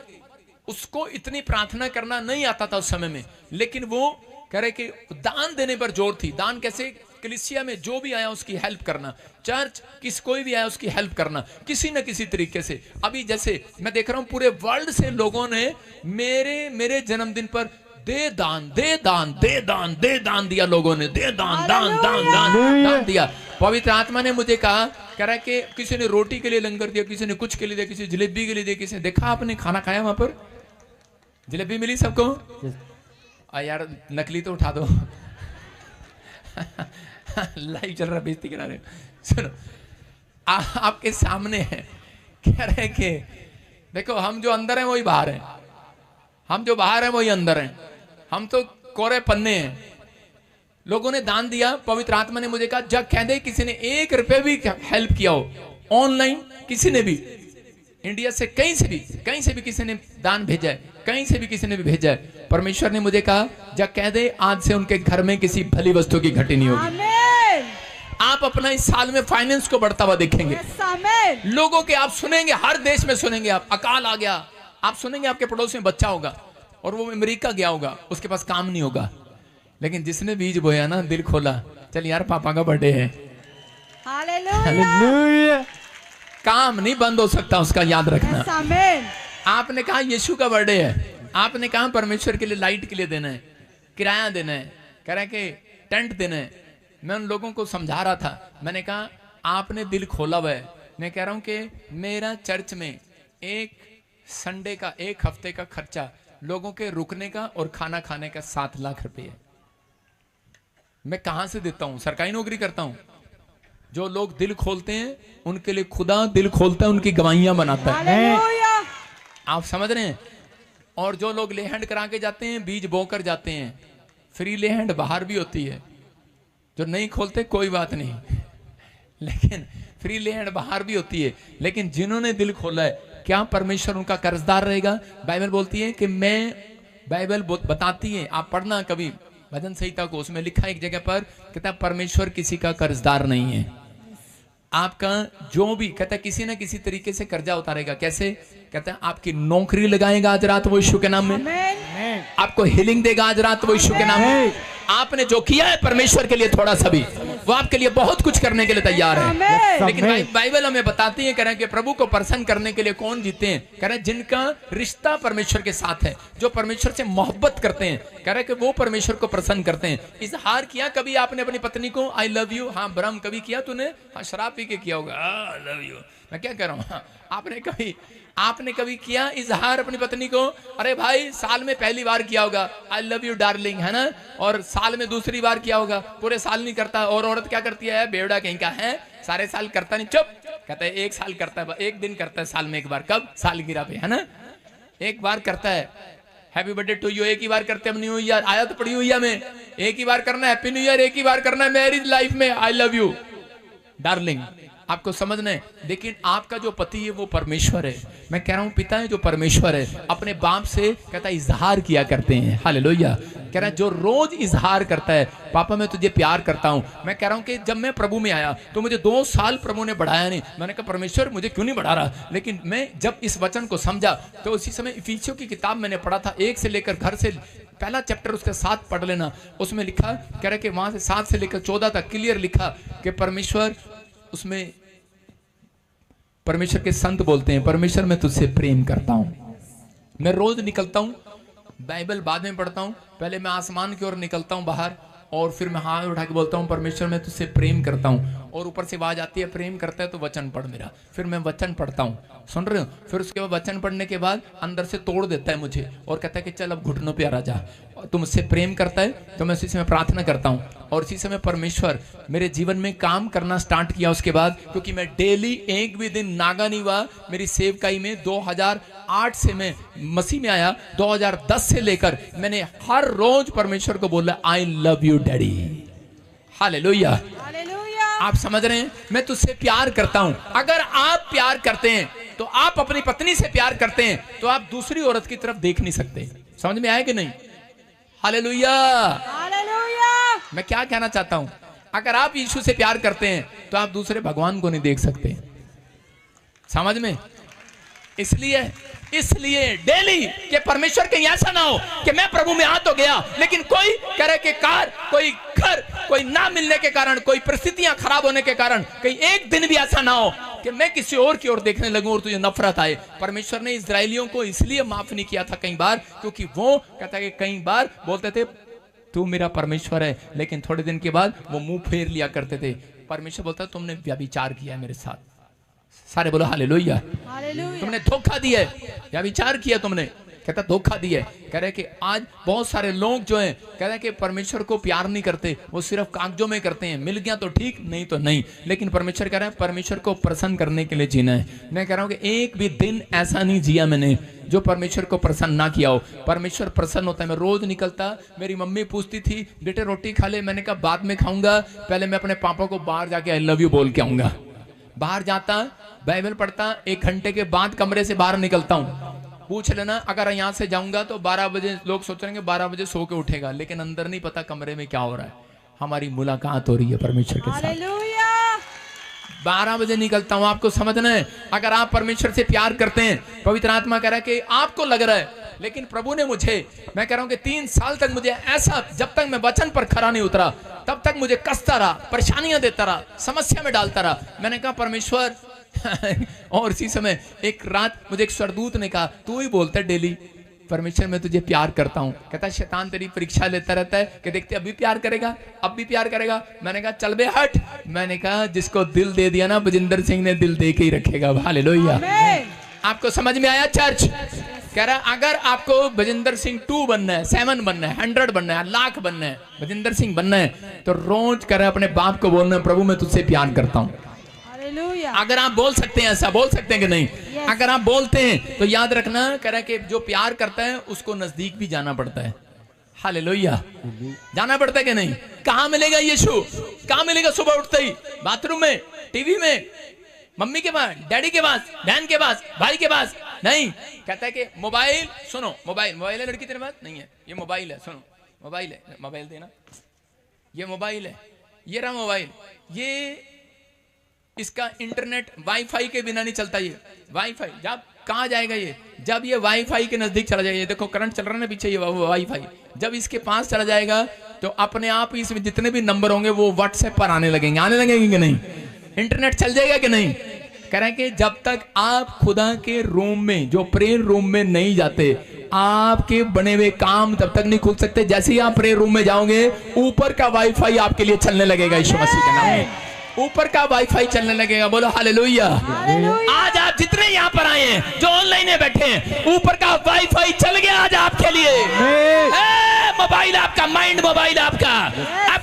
उसको इतनी प्रार्थना करना नहीं आता था उस समय में, लेकिन वो कह रहे कि दान देने पर जोर थी। दान कैसे? कलीसिया में जो भी आया उसकी हेल्प करना, चर्च किस कोई भी आया उसकी हेल्प करना, किसी न किसी तरीके से। अभी जैसे मैं देख रहा हूं पूरे वर्ल्ड से लोगों ने मेरे जन्मदिन पर दे दान दे दान दे दान दे दान दिया। लोगों ने दे दान दान दान दान दान दिया। पवित्र आत्मा ने मुझे कहा, कह रहा है कि किसी ने रोटी के लिए लंगर दिया, किसी ने कुछ के लिए दिया, किसी जलेबी के लिए दिया, किसी ने देखा आपने खाना खाया वहां पर, जलेबी मिली सबको? यार नकली तो उठा दो लाइव चल रहा, बेइज्जती करा रहे। सुनो आपके सामने है, कह रहे कि देखो हम जो अंदर हैं वही बाहर हैं, हम जो बाहर हैं वही अंदर हैं, हम तो कोरे पन्ने हैं। लोगों ने दान दिया। पवित्र आत्मा ने मुझे कहा जब कह दे किसी ने 1 रुपए भी हेल्प किया हो, ऑनलाइन किसी ने भी, इंडिया से कहीं से भी किसी ने दान भेजा है, कहीं से भी किसी ने भी भेजा है, परमेश्वर ने मुझे कहा जब कह दे आज से उनके घर में किसी भली वस्तु की घटी नहीं होगी। आप अपना इस साल में फाइनेंस को बढ़ता हुआ देखेंगे। लोगों के आप सुनेंगे, हर देश में सुनेंगे। आप अकाल आ गया, आप सुनेंगे आपके पड़ोस में बच्चा होगा और वो अमेरिका गया होगा, उसके पास काम नहीं होगा, लेकिन जिसने बीज बोया ना, दिल खोला, चल यार पापा का बर्थडे है, हालेलुया, काम नहीं बंद हो सकता उसका, याद रखना। आपने कहा यीशु का बर्थडे है, आपने कहा परमेश्वर के लिए लाइट के लिए देना है, किराया देना है, कह रहा है कि टेंट देना है। मैं उन लोगों को समझा रहा था, मैंने कहा आपने दिल खोला हुआ है। मैं कह रहा हूं कि मेरा चर्च में एक संडे का, एक हफ्ते का खर्चा लोगों के रुकने का और खाना खाने का 7 लाख रुपए है। मैं कहां से देता हूं? सरकारी नौकरी करता हूं। जो लोग दिल खोलते हैं उनके लिए खुदा दिल खोलता है, उनकी गवाहियां बनाता है। आप समझ रहे हैं? और जो लोग ले हैंड करा के जाते हैं, बीज बो कर जाते हैं, फ्री ले हैंड बाहर भी होती है। जो नहीं खोलते कोई बात नहीं, लेकिन फ्री ले हैंड बाहर भी होती है। लेकिन जिन्होंने दिल खोला है, क्या परमेश्वर उनका कर्जदार रहेगा? बाइबल बोलती है कि बाइबल बताती है, आप पढ़ना कभी भजन संहिता को, उसमें लिखा है एक जगह पर, कहता है परमेश्वर किसी का कर्जदार नहीं है। आपका जो भी कहता है किसी ना किसी तरीके से कर्जा उतारेगा। कैसे? कहता है आपकी नौकरी लगाएगा आज रात वो यीशु के नाम में, आपको हीलिंग देगा आज रात वो यीशु के नाम में। आपने जो किया है परमेश्वर के लिए थोड़ा सा भी, वो आपके लिए बहुत कुछ करने के लिए तैयार है। लेकिन बाइबल हमें बताती है, कह रहे हैं कि प्रभु को प्रसन्न करने के लिए कौन जीते हैं? कह रहे हैं जिनका रिश्ता परमेश्वर के साथ है, जो परमेश्वर से मोहब्बत करते हैं, कह रहे हैं कि वो परमेश्वर को प्रसन्न करते हैं। इजहार किया कभी आपने अपनी पत्नी को आई लव यू? हाँ ब्रह्म कभी किया तूने? हाँ शराब पी के किया होगा, आई लव यू। मैं क्या कह रहा हूँ, आपने कभी किया इजहार अपनी पत्नी को? अरे भाई साल में पहली बार किया होगा आई लव यू डार्लिंग, है ना, और साल में दूसरी बार किया होगा, पूरे साल नहीं करता। और औरत क्या करती है? बेवड़ा कहीं का है, सारे साल करता नहीं, चुप, कहता है 1 साल करता है, 1 दिन करता है साल में 1 बार। कब? सालगिरह पे, है ना, 1 बार करता है। हैप्पी बर्थडे टू यू 1 ही बार करते हैं, न्यू ईयर आया तो पड़ी हुई है में 1 ही बार करना है, हैप्पी न्यू ईयर 1 ही बार करना है, मैरिज लाइफ में आई लव यू डार्लिंग। आपको समझना है। लेकिन आपका जो पति है वो परमेश्वर है। मैं कह रहा हूं पिता है जो परमेश्वर है, अपने बाप से कहता है इजहार किया करते हैं। हालेलुया। कह रहा है जो रोज इजहार करता है पापा मैं तुझे प्यार करता हूं। मैं कह रहा हूं कि जब मैं प्रभु में आया तो मुझे 2 साल प्रभु ने बढ़ाया नहीं। मैंने कहा परमेश्वर मुझे क्यों नहीं बढ़ा रहा, लेकिन मैं जब इस वचन को समझा तो उसी समय इफिसियों की किताब मैंने पढ़ा था, 1 से लेकर घर से पहला चैप्टर उसके 7 पढ़ लेना, उसमें लिखा कह रहा है कि वहां से 7 से लेकर 14 तक क्लियर लिखा कि परमेश्वर, उसमें परमेश्वर के संत बोलते हैं परमेश्वर मैं तुझसे प्रेम करता हूं। मैं रोज निकलता हूं, बाइबल बाद में पढ़ता हूं, पहले मैं आसमान की ओर निकलता हूं बाहर और फिर मैं हाथ उठा के बोलता हूं परमेश्वर मैं तुझसे प्रेम करता हूं, और ऊपर से आवाज आती है प्रेम करता है तो वचन पढ़ मेरा, फिर मैं वचन पढ़ता हूं, सुन रहे हो, फिर उसके बाद वचन पढ़ने के बाद अंदर से तोड़ देता है मुझे और कहता है कि चल अब घुटनों पे आ जा, तुम मुझसे प्रेम करता है तो मैं उसी समय प्रार्थना करता हूं, और इसी समय परमेश्वर मेरे जीवन में काम करना स्टार्ट किया उसके बाद, क्योंकि मैं डेली एक भी दिन नागा नहीं हुआ मेरी सेवकाई में। 2008 से मैं मसीह में आया, 2010 से लेकर मैंने हर रोज परमेश्वर को बोला I love you daddy, hallelujah. आप समझ रहे हैं, मैं तुझसे प्यार करता हूं। अगर आप प्यार करते हैं तो आप अपनी पत्नी से प्यार करते हैं तो आप दूसरी औरत की तरफ देख नहीं सकते। समझ में आया कि नहीं? हालेलुया। मैं क्या कहना चाहता हूं, अगर आप यीशु से प्यार करते हैं तो आप दूसरे भगवान को नहीं देख सकते। समझ में? इसलिए डेली के परमेश्वर कहीं ऐसा ना हो कि मैं प्रभु में आ तो गया लेकिन कोई करे के कार, कोई घर, कोई ना मिलने के कारण, कोई परिस्थितियां खराब होने के कारण कहीं एक दिन भी ऐसा ना हो कि मैं किसी और की ओर देखने लगूं और तुझे नफरत आए। परमेश्वर ने इस्राएलियों को इसलिए माफ नहीं किया था कई बार, क्योंकि वो कहता है कि कई बार बोलते थे तू मेरा परमेश्वर है, लेकिन थोड़े दिन के बाद वो मुंह फेर लिया करते थे। परमेश्वर बोलता है तुमने व्यभिचार किया है मेरे साथ। सारे बोलो हालेलुया। तुमने धोखा दिया है, व्यभिचार किया तुमने, कहता धोखा दिया है। कह रहे कि आज बहुत सारे लोग जो हैं कह रहे कि परमेश्वर को प्यार नहीं करते, वो सिर्फ कागजों में करते हैं, मिल गया तो ठीक, नहीं तो नहीं। लेकिन परमेश्वर कह रहा है परमेश्वर को प्रसन्न करने के लिए जीना है। मैं कह रहा हूं कि एक भी दिन ऐसा नहीं जिया मैंने जो परमेश्वर को प्रसन्न ना किया हो। परमेश्वर प्रसन्न होता है। मैं रोज निकलता, मेरी मम्मी पूछती थी बेटे रोटी खा ले, मैंने कहा बाद में खाऊंगा, पहले मैं अपने पापा को बाहर जाके आई लव यू बोल के आऊंगा। बाहर जाता, बाइबल पढ़ता, 1 घंटे के बाद कमरे से बाहर निकलता हूं। पूछ लेना अगर यहां से जाऊंगा तो 12 बजे लोग सोचेंगे 12 बजे सो के उठेगा, लेकिन अंदर नहीं पता कमरे में क्या हो रहा है। हमारी मुलाकात हो रही है परमेश्वर के साथ। 12 बजे निकलता हूं। आपको समझना है, अगर आप परमेश्वर से प्यार करते हैं, पवित्र आत्मा कह रहा है कि आपको लग रहा है, लेकिन प्रभु ने मुझे, मैं कह रहा हूं कि 3 साल तक मुझे ऐसा, जब तक मैं वचन पर खरा नहीं उतरा तब तक मुझे कसता रहा, परेशानियां देता रहा, समस्या में डालता रहा। मैंने कहा परमेश्वर और इसी समय एक रात मुझे एक स्वर्गदूत ने कहा तू ही बोलता है डेली परमेश्वर मैं तुझे प्यार करता हूं। कहता शैतान तेरी परीक्षा लेता रहता है कि देखते अभी प्यार करेगा, अब भी प्यार करेगा। मैंने कहा चल बे हट। मैंने कहा जिसको दिल दे दिया ना बजिंदर सिंह ने दिल दे के ही रखेगा। हालेलुया। आपको समझ में आया चर्च? कह रहा अगर आपको बजिंदर सिंह 2 बनना है, 7 बनना है, 100 बनना है, लाख बनना है, बजिंदर सिंह बनना है, तो रोज कह रहा अपने बाप को बोलना प्रभु मैं तुझसे प्यार करता हूं। अगर आप बोल सकते हैं, ऐसा बोल सकते हैं कि नहीं? अगर आप बोलते हैं तो याद रखना, कह रहा कि जो प्यार करता है उसको नजदीक भी जाना पड़ता है। हालेलुया। जाना पड़ता है कि नहीं? कहां मिलेगा यीशु? कहां मिलेगा? सुबह उठते ही बाथरूम में, टीवी में, मम्मी के पास, डैडी के पास, बहन के पास, भाई के पास नहीं। कहता है कि मोबाइल, सुनो मोबाइल है, लड़की तेरे पास नहीं है, ये मोबाइल है, सुनो मोबाइल है, मोबाइल देना, ये मोबाइल है, ये रहा मोबाइल, ये इसका इंटरनेट वाईफाई के बिना नहीं चलता। ये वाईफाई जब कहां जाएगा? ये जब ये वाईफाई के नजदीक चला जाएगा, ये देखो करंट चल रहा है ना पीछे, ये वाईफाई जब इसके पास चला जाएगा तो अपने आप इसमें जितने भी नंबर होंगे वो व्हाट्सएप पर आने लगेंगे कि नहीं? इंटरनेट चल जाएगा कि नहीं? कह रहे हैं कि जब तक आप खुदा के रूम में, जो प्रेयर रूम में नहीं जाते, आपके बने हुए काम तब तक नहीं खुल सकते। जैसे ही आप प्रेयर रूम में जाओगे ऊपर का वाईफाई आपके लिए चलने लगेगा। यीशु मसीह के नाम में ऊपर का वाईफाई चलने लगेगा। बोलो हालेलुया। आज आप जितने यहाँ पर आए हैं, जो ऑनलाइन बैठे हैं, ऊपर का वाईफाई चल गया आज आपके लिए। मोबाइल आपका, माइंड मोबाइल आपका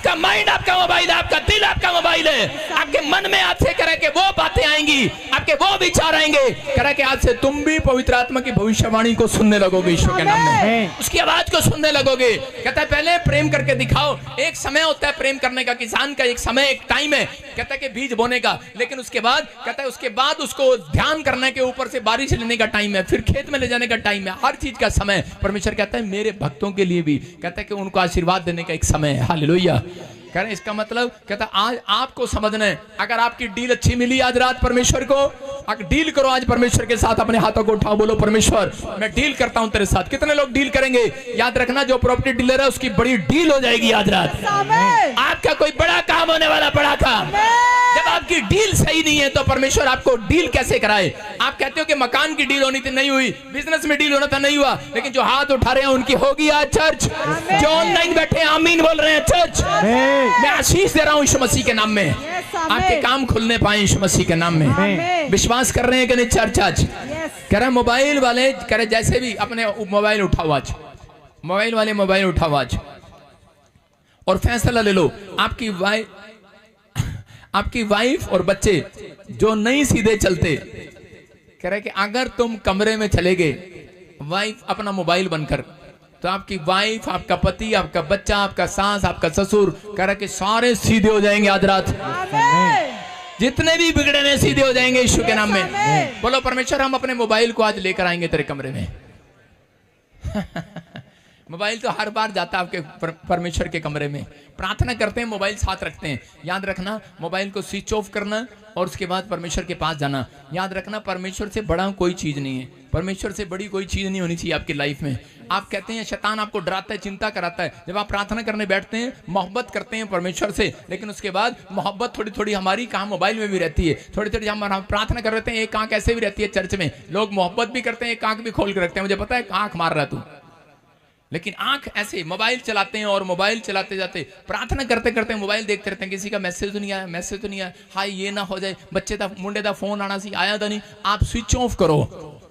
आपका माइंड आपका मोबाइल है, आपका दिल आपका मोबाइल है। आपके मन में आज से कह रहे कि वो बातें आएंगी, आपके वो विचार आएंगे, कह रहे कि आज से तुम भी पवित्र आत्मा की भविष्यवाणी को सुनने लगोगे, ईश्वर के नाम में उसकी आवाज को सुनने लगोगे। कहता है पहले प्रेम करके दिखाओ। एक समय होता है प्रेम करने का, किसान का एक समय, एक टाइम है, कहता है कि बीज बोने का, लेकिन उसके बाद कहता है उसके बाद उसको ध्यान करने के ऊपर से बारिश लेने का टाइम है, फिर खेत में ले जाने का टाइम है, हर चीज का समय। परमेश्वर कहता है मेरे भक्तों के लिए भी कहता है कि उनको आशीर्वाद देने का एक समय है। हालेलुया। कह रहे इसका मतलब कहता आज आपको समझना है, अगर आपकी डील अच्छी मिली आज रात परमेश्वर को, डील करो आज परमेश्वर के साथ। अपने हाथों को उठाओ, बोलो परमेश्वर मैं डील करता हूं तेरे साथ। कितने लोग डील करेंगे? याद रखना जो प्रॉपर्टी डीलर है उसकी बड़ी डील हो जाएगी आज रात। आपका कोई बड़ा काम होने वाला, बड़ा काम। जब आपकी डील सही नहीं है तो परमेश्वर आपको डील कैसे कराए? आप कहते हो कि मकान की डील होनी थी, नहीं हुई, बिजनेस में डील होना था, नहीं हुआ, लेकिन जो हाथ उठा रहे हैं उनकी होगी आज चर्च। जो ऑनलाइन बैठे हैं आमीन बोल रहे हैं चर्च। मैं आशीष दे रहा हूं यीशु मसीह के नाम में, आपके काम खुलने पाए यीशु मसीह के नाम में। विश्वास कर रहे हैं कि नहीं चर्च? आज कह रहे मोबाइल वाले कह रहे जैसे भी अपने मोबाइल उठाओ आज, मोबाइल वाले मोबाइल उठाओ आज और फैसला ले लो। आपकी वाइफ और बच्चे जो नहीं सीधे चलते, कह रहे कि अगर तुम कमरे में चले गए वाइफ अपना मोबाइल बनकर, तो आपकी वाइफ, आपका पति, आपका बच्चा, आपका सास, आपका ससुर, कह रहे कि सारे सीधे हो जाएंगे आज रात। जितने भी बिगड़े हैं सीधे हो जाएंगे यीशु के नाम में। बोलो परमेश्वर हम अपने मोबाइल को आज लेकर आएंगे तेरे कमरे में। मोबाइल तो हर बार जाता है आपके परमेश्वर के कमरे में। प्रार्थना करते हैं, मोबाइल साथ रखते हैं। याद रखना मोबाइल को स्विच ऑफ करना और उसके बाद परमेश्वर के पास जाना। याद रखना परमेश्वर से बड़ा कोई चीज नहीं है, परमेश्वर से बड़ी कोई चीज नहीं होनी चाहिए आपकी लाइफ में। आप कहते हैं शैतान आपको डराता है, चिंता कराता है। जब आप प्रार्थना करने बैठते हैं, मोहब्बत करते हैं परमेश्वर से, लेकिन उसके बाद मोहब्बत थोड़ी थोड़ी हमारी कहाँ मोबाइल में भी रहती है, थोड़ी थोड़ी हम प्रार्थना कर रहे हैं, एक आंख ऐसे भी रहती है चर्च में, लोग मोहब्बत भी करते हैं, एक आंख भी खोल कर रखते हैं। मुझे पता है आंख मार रहा तू, लेकिन आंख ऐसे मोबाइल चलाते हैं और मोबाइल चलाते जाते प्रार्थना करते करते मोबाइल देखते रहते हैं। किसी का मैसेज तो नहीं आया, मैसेज तो नहीं आया, हाय ये ना हो जाए, बच्चे का मुंडे का फोन आना सी आया था नहीं। आप स्विच ऑफ करो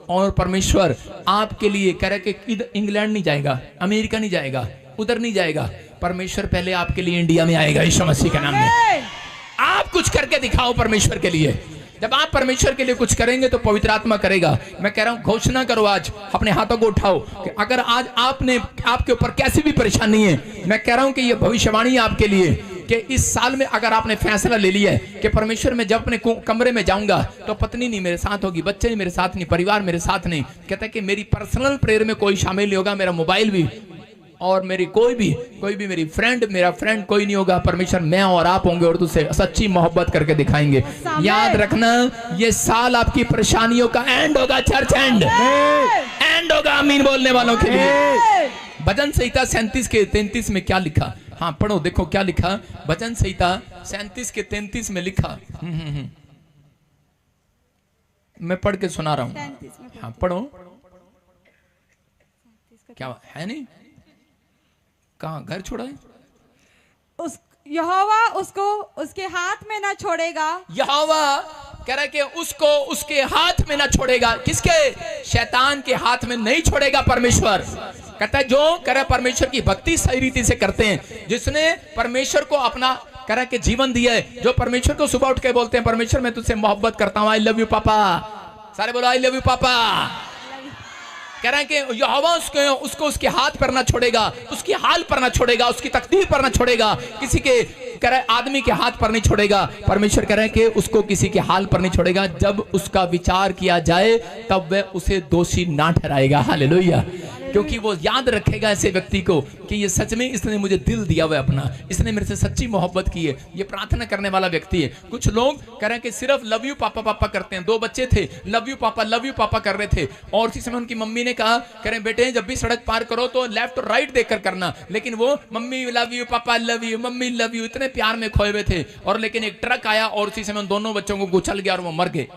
और परमेश्वर आपके लिए कह रहे कि इंग्लैंड नहीं जाएगा, अमेरिका नहीं जाएगा, उधर नहीं जाएगा, परमेश्वर पहले आपके लिए इंडिया में आएगा यीशु मसीह के नाम में। आप कुछ करके दिखाओ परमेश्वर के लिए। जब आप परमेश्वर के लिए कुछ करेंगे तो पवित्र आत्मा करेगा। मैं कह रहा हूं घोषणा करो आज, अपने हाथों को उठाओ कि अगर आज आपके ऊपर कैसी भी परेशानी है, मैं कह रहा हूं कि ये भविष्यवाणी है आपके लिए कि इस साल में अगर आपने फैसला ले लिया है कि परमेश्वर में जब अपने कमरे में जाऊंगा तो पत्नी नहीं मेरे साथ होगी, बच्चे नहीं मेरे साथ नहीं, परिवार मेरे साथ नहीं, कहता है कि मेरी पर्सनल प्रेयर में कोई शामिल नहीं होगा, मेरा मोबाइल भी और मेरी कोई भी मेरी फ्रेंड, मेरा फ्रेंड कोई नहीं होगा। परमेश्वर मैं और आप होंगे और तुझसे सच्ची मोहब्बत करके दिखाएंगे। याद रखना ये साल आपकी परेशानियों का एंड होगा, चर्च एंड होगा। आमीन बोलने वालों के लिए। भजन संहिता 37 के 33 में क्या लिखा? हाँ पढ़ो, देखो क्या लिखा। भजन संहिता 37 के 33 में लिखा। मैं पढ़ के सुना रहा हूँ। हाँ पढ़ो। क्या है? नहीं कहाँ घर छोड़ा है? यहोवा उसको उसके हाथ में ना छोड़ेगा। यहोवा कह रहा है कि उसको उसके हाथ में ना छोड़ेगा। किसके? शैतान के हाथ में नहीं छोड़ेगा परमेश्वर। कहता है जो कह रहा है परमेश्वर की भक्ति सही रीति से करते हैं, जिसने परमेश्वर को अपना कह रहा है कि जीवन दिया है, जो परमेश्वर को सुबह उठ के बोलते हैं परमेश्वर मैं तुझसे मोहब्बत करता हूँ, आई लव यू पापा, सारे बोलो आई लव यू पापा। कह रहे हैं कि यहोवा उसको उसके हाथ पर ना छोड़ेगा, उसकी हाल पर ना छोड़ेगा, उसकी तकदीर पर ना छोड़ेगा, किसी के कह रहे आदमी के हाथ पर नहीं छोड़ेगा। परमेश्वर कह रहे हैं कि उसको किसी के हाल पर नहीं छोड़ेगा। जब उसका विचार किया जाए तब वह उसे दोषी ना ठहराएगा। हालेलुया। क्योंकि वो याद रखेगा ऐसे व्यक्ति को कि ये सच में इसने मुझे दिल दिया हुआ है अपना, इसने मेरे से सच्ची मोहब्बत की है, ये प्रार्थना करने वाला व्यक्ति है। कुछ लोग कह रहे हैं कि सिर्फ लव यू पापा पापा करते हैं। 2 बच्चे थे, लव यू पापा कर रहे थे और उसी समय उनकी मम्मी ने कहा कह रहे बेटे जब भी सड़क पार करो तो लेफ्ट और राइट देखकर करना, लेकिन वो मम्मी लव यू पापा love you mummy love you इतने प्यार में खोए हुए थे। और लेकिन एक ट्रक आया और उसी समय उन दोनों बच्चों को कुचल गया और वो मर गए।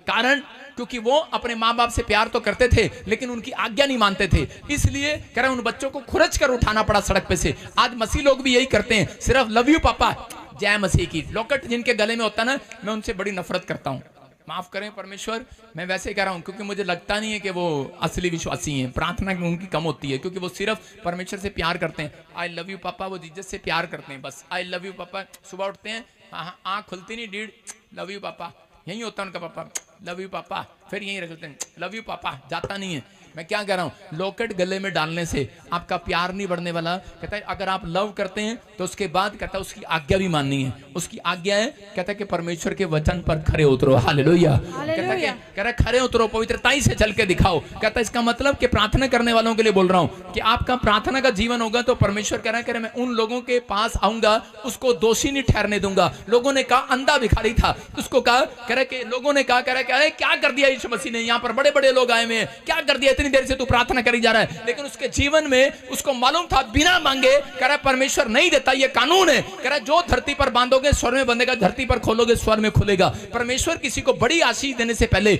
कारण क्योंकि वो अपने माँ बाप से प्यार तो करते थे लेकिन उनकी आज्ञा नहीं मानते थे, इसलिए कह रहे उन बच्चों को खुरच कर उठाना पड़ा सड़क पे से। आज मसीह लोग भी यही करते हैं, सिर्फ लव यू पापा जय मसीह की लॉकेट जिनके गले में होता ना, मैं उनसे बड़ी नफरत करता हूँ। माफ करें परमेश्वर, मैं वैसे कह रहा हूं क्योंकि मुझे लगता नहीं है कि वो असली विश्वासी हैं। प्रार्थना उनकी कम होती है क्योंकि वो सिर्फ परमेश्वर से प्यार करते हैं। आई लव यू पापा, वो जीसस से प्यार करते हैं बस। आई लव यू पापा, सुबह उठते हैं आँख खुलती नहीं, डीड लव यू पापा, यही होता है उनका पापा, लव यू पापा, फिर यहीं रख लेते हैं लव यू पापा, जाता नहीं है। मैं क्या कह रहा हूं, लॉकेट गले में डालने से आपका प्यार नहीं बढ़ने वाला। कहता है अगर आप लव करते हैं तो उसके बाद कहता है उसकी आज्ञा भी माननी है। उसकी आज्ञा है, कहता है कि परमेश्वर के वचन पर खरे उतरो। हालेलुया। कहता है कह रहा खरे उतरो, पवित्रताई से चल के दिखाओ। कहता है इसका मतलब कि प्रार्थना करने वालों के लिए बोल रहा हूं कि आपका प्रार्थना का जीवन होगा तो परमेश्वर कह रहा है मैं उन लोगों के पास आऊंगा, उसको दोषी नहीं ठहरने दूंगा। लोगों ने कहा अंधा भिखारी था, उसको कहा कह रहा कि लोगों ने कहा क्या कर दिया यीशु मसीह ने, यहाँ पर बड़े बड़े लोग आए हुए हैं, क्या कर दिया, इतनी देर से तू प्रार्थना करी जा रहा है। लेकिन उसके जीवन में उसको मालूम था बिना मांगे कह रहा परमेश्वर नहीं देता, ये कानून है। कह रहा जो धरती पर बांधोगे स्वर में बंधेगा, धरती पर खोलोगे स्वर में खुलेगा। परमेश्वर किसी को बड़ी आशीष देने से पहले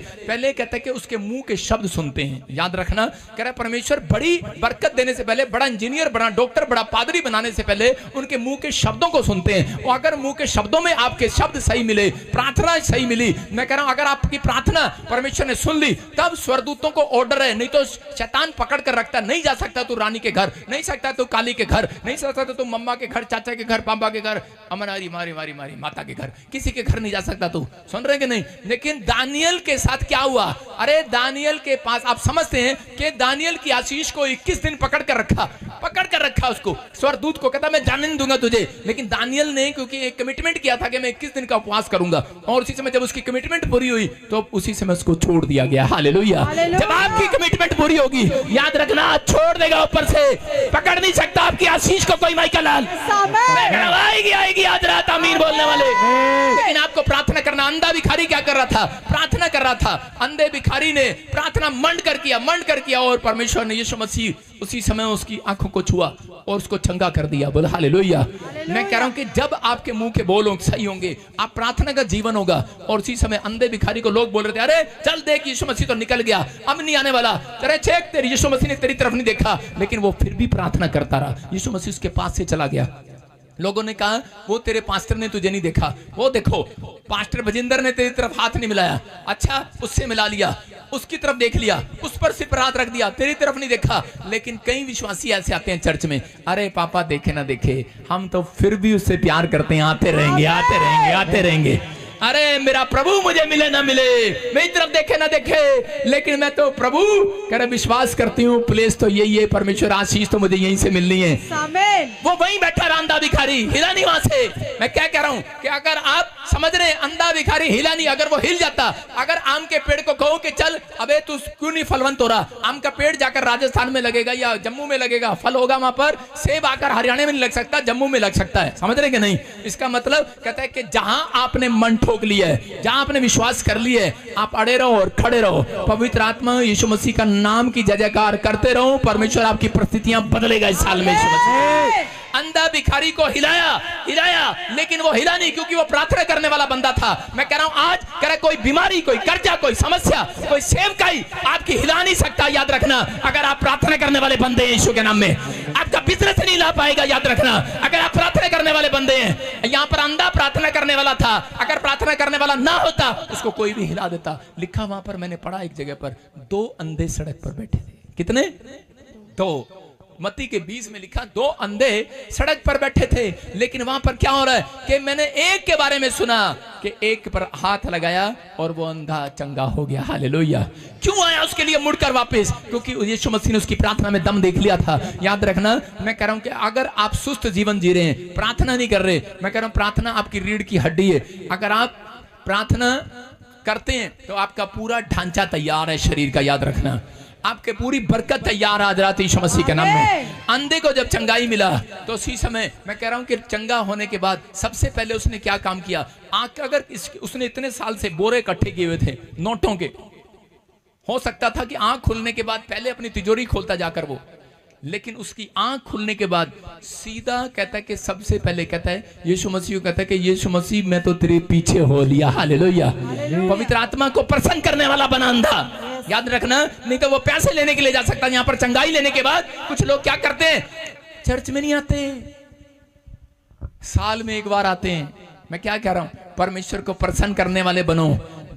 कहता है कि उसके मुंह के शब्द सुनते हैं। याद रखना, कह रहा परमेश्वर बड़ी बरकत देने से पहले, बड़ा इंजीनियर, बड़ा डॉक्टर, बड़ा पादरी बनाने से पहले उनके मुंह के शब्दों को सुनते हैं। और अगर मुंह के शब्दों में आपके शब्द सही मिले, प्रार्थना सही मिली, मैं कह रहा हूं अगर आपकी प्रार्थना परमेश्वर ने सुन ली, तब स्वर्गदूतों को ऑर्डर है, नहीं तो शैतान पकड़ कर रखता, नहीं जा सकता तू रानी के घर, नहीं सकता तू काली के घर, नहीं सकता तू मम्मा के घर, चाचा के घर, पापा के घर, अमनारी मारी मारी मारी माता के घर, किसी के घर नहीं जा सकता तू। सुन रहे कि नहीं? लेकिन दानियल के साथ क्या हुआ? अरे दानियल के पास आप समझते हैं कि दानियल की आशीष को 21 दिन पकड़ कर रखा उसको, स्वर्गदूत को कहता मैं जाने नहीं दूंगा तुझे। लेकिन दानियल ने क्योंकि एक कमिटमेंट किया था कि मैं 21 दिन का उपवास करूंगा, और उसी समय जब उसकी कमिटमेंट पूरी हुई तो उसी समय उसको छोड़ दिया गया। हालेलुया। जब आपकी कमिटमेंट पूरी होगी, याद रखना छोड़ देगा ऊपर से, पकड़ नहीं सकता आपकी आशीष को कोई। माइकल लाल आएगी आज रात आमीन बोलने वाले। लेकिन आपको प्रार्थना करना, अंधा भिखारी क्या कर रहा था? प्रार्थना कर रहा था। अंधे भिखारी ने प्रार्थना मंड कर किया और परमेश्वर ने यीशु मसीह उसी समय उसकी आंखों को छुआ और उसको चंगा कर दिया। बोल हालेलुया। मैं कह रहा हूं कि जब आपके मुंह के बोल सही होंगे, आप प्रार्थना का जीवन होगा। और उसी समय अंधे भिखारी को लोग बोल रहे थे अरे चल देख यीशु मसीह तो निकल गया, अब नहीं आने वाला, अरे चेक तेरी यीशु मसीह ने तेरी तरफ नहीं देखा। लेकिन वो फिर भी प्रार्थना करता रहा। यीशु मसीह उसके पास से चला गया। लोगों ने कहा वो तेरे पास्टर ने तुझे नहीं देखा, वो देखो पास्टर बजिंदर ने तेरी तरफ हाथ नहीं मिलाया, अच्छा उससे मिला लिया, उसकी तरफ देख लिया, उस पर सिर पर हाथ रख दिया, तेरी तरफ नहीं देखा। लेकिन कई विश्वासी ऐसे आते हैं चर्च में, अरे पापा देखे ना देखे, हम तो फिर भी उससे प्यार करते हैं, आते रहेंगे। अरे मेरा प्रभु मुझे मिले ना मिले, मेरी तरफ देखे ना देखे, लेकिन मैं तो प्रभु कर विश्वास करती हूँ, प्लेस तो यही है, परमेश्वर आशीष तो मुझे यहीं से मिलनी है। वो वहीं बैठा अंधा भिखारी, हिला नहीं वहां से। मैं क्या कह रहा हूँ कि अगर आप समझ रहे हैं अंधा भिखारी हिला नहीं, अगर वो हिल जाता, अगर आम के पेड़ को कहो कि चल अबे तू क्यों नहीं फलवंत हो रहा, आम का पेड़ जाकर राजस्थान में लगेगा या जम्मू में लगेगा, फल होगा वहां पर, सेब आकर हरियाणा में नहीं लग सकता, जम्मू में लग सकता है। समझ रहे कि नहीं? इसका मतलब कहता है कि जहां आपने मन ठोक लिया है, जहां आपने विश्वास कर लिया है, आप अड़े रहो और खड़े रहो, पवित्र आत्मा यीशु मसीह का नाम की जय जयकार करते रहो। परमेश्वर आपकी परिस्थितियां बदलेगा इस साल में। यीशु मसीह अंधा भिखारी को हिलाया, लेकिन वो हिला नहीं क्योंकि वो प्रार्थना करने वाला बंदा था। मैं कह रहा हूं आज कह रहा कोई बीमारी, कोई कर्जा, कोई समस्या, कोई सेवकाई आपकी हिला नहीं सकता। याद रखना, अगर आप प्रार्थना करने वाले बंदे हैं यीशु के नाम में, आपका बिजनेस नहीं ला पाएगा। याद रखना, अगर आप प्रार्थना करने वाले बंदे हैं। यहाँ पर अंधा प्रार्थना करने वाला था, अगर प्रार्थना करने वाला ना होता उसको कोई भी हिला देता। लिखा वहां पर, मैंने पढ़ा एक जगह पर, 2 अंधे सड़क पर बैठे थे। कितने? 2। मत्ती के 20 में लिखा 2 अंधे सड़क पर बैठे थे। लेकिन वहां पर क्या हो रहा है कि मैंने एक के बारे में सुना कि एक पर हाथ लगाया और वो अंधा चंगा हो गया। हालेलुया। क्यों आया उसके लिए मुड़कर वापस? क्योंकि यीशु मसीह ने उसकी प्रार्थना में दम देख लिया था। याद रखना, मैं कह रहा हूं कि अगर आप सुस्त जीवन जी रहे हैं, प्रार्थना नहीं कर रहे, मैं कह रहा हूं प्रार्थना आपकी रीढ़ की हड्डी है। अगर आप प्रार्थना करते हैं तो आपका पूरा ढांचा तैयार है शरीर का। याद रखना, आपके पूरी बरकत तैयार आज रात यीशु मसीह के नाम में। अंधे को जब चंगाई मिला तो उसी समय मैं कह रहा हूं कि चंगा होने के बाद सबसे पहले उसने क्या काम किया? आंख, अगर उसने इतने साल से बोरे इकट्ठे किए हुए थे नोटों के, हो सकता था कि आंख खुलने के बाद पहले अपनी तिजोरी खोलता जाकर वो, लेकिन उसकी आंख खुलने के बाद सीधा कहता है कि सबसे पहले कहता है यीशु मसीह को, कहता है कि यीशु मसीह मैं तो तेरे पीछे हो लिया। हालेलुया। पवित्र आत्मा को प्रसन्न करने वाला बना अंधा। याद रखना, नहीं तो वो पैसे लेने के लिए जा सकता। यहाँ पर चंगाई लेने के बाद कुछ लोग क्या करते हैं, चर्च में नहीं आते, साल में एक बार आते हैं। मैं क्या कह रहा हूं, परमेश्वर को प्रसन्न करने वाले बनो।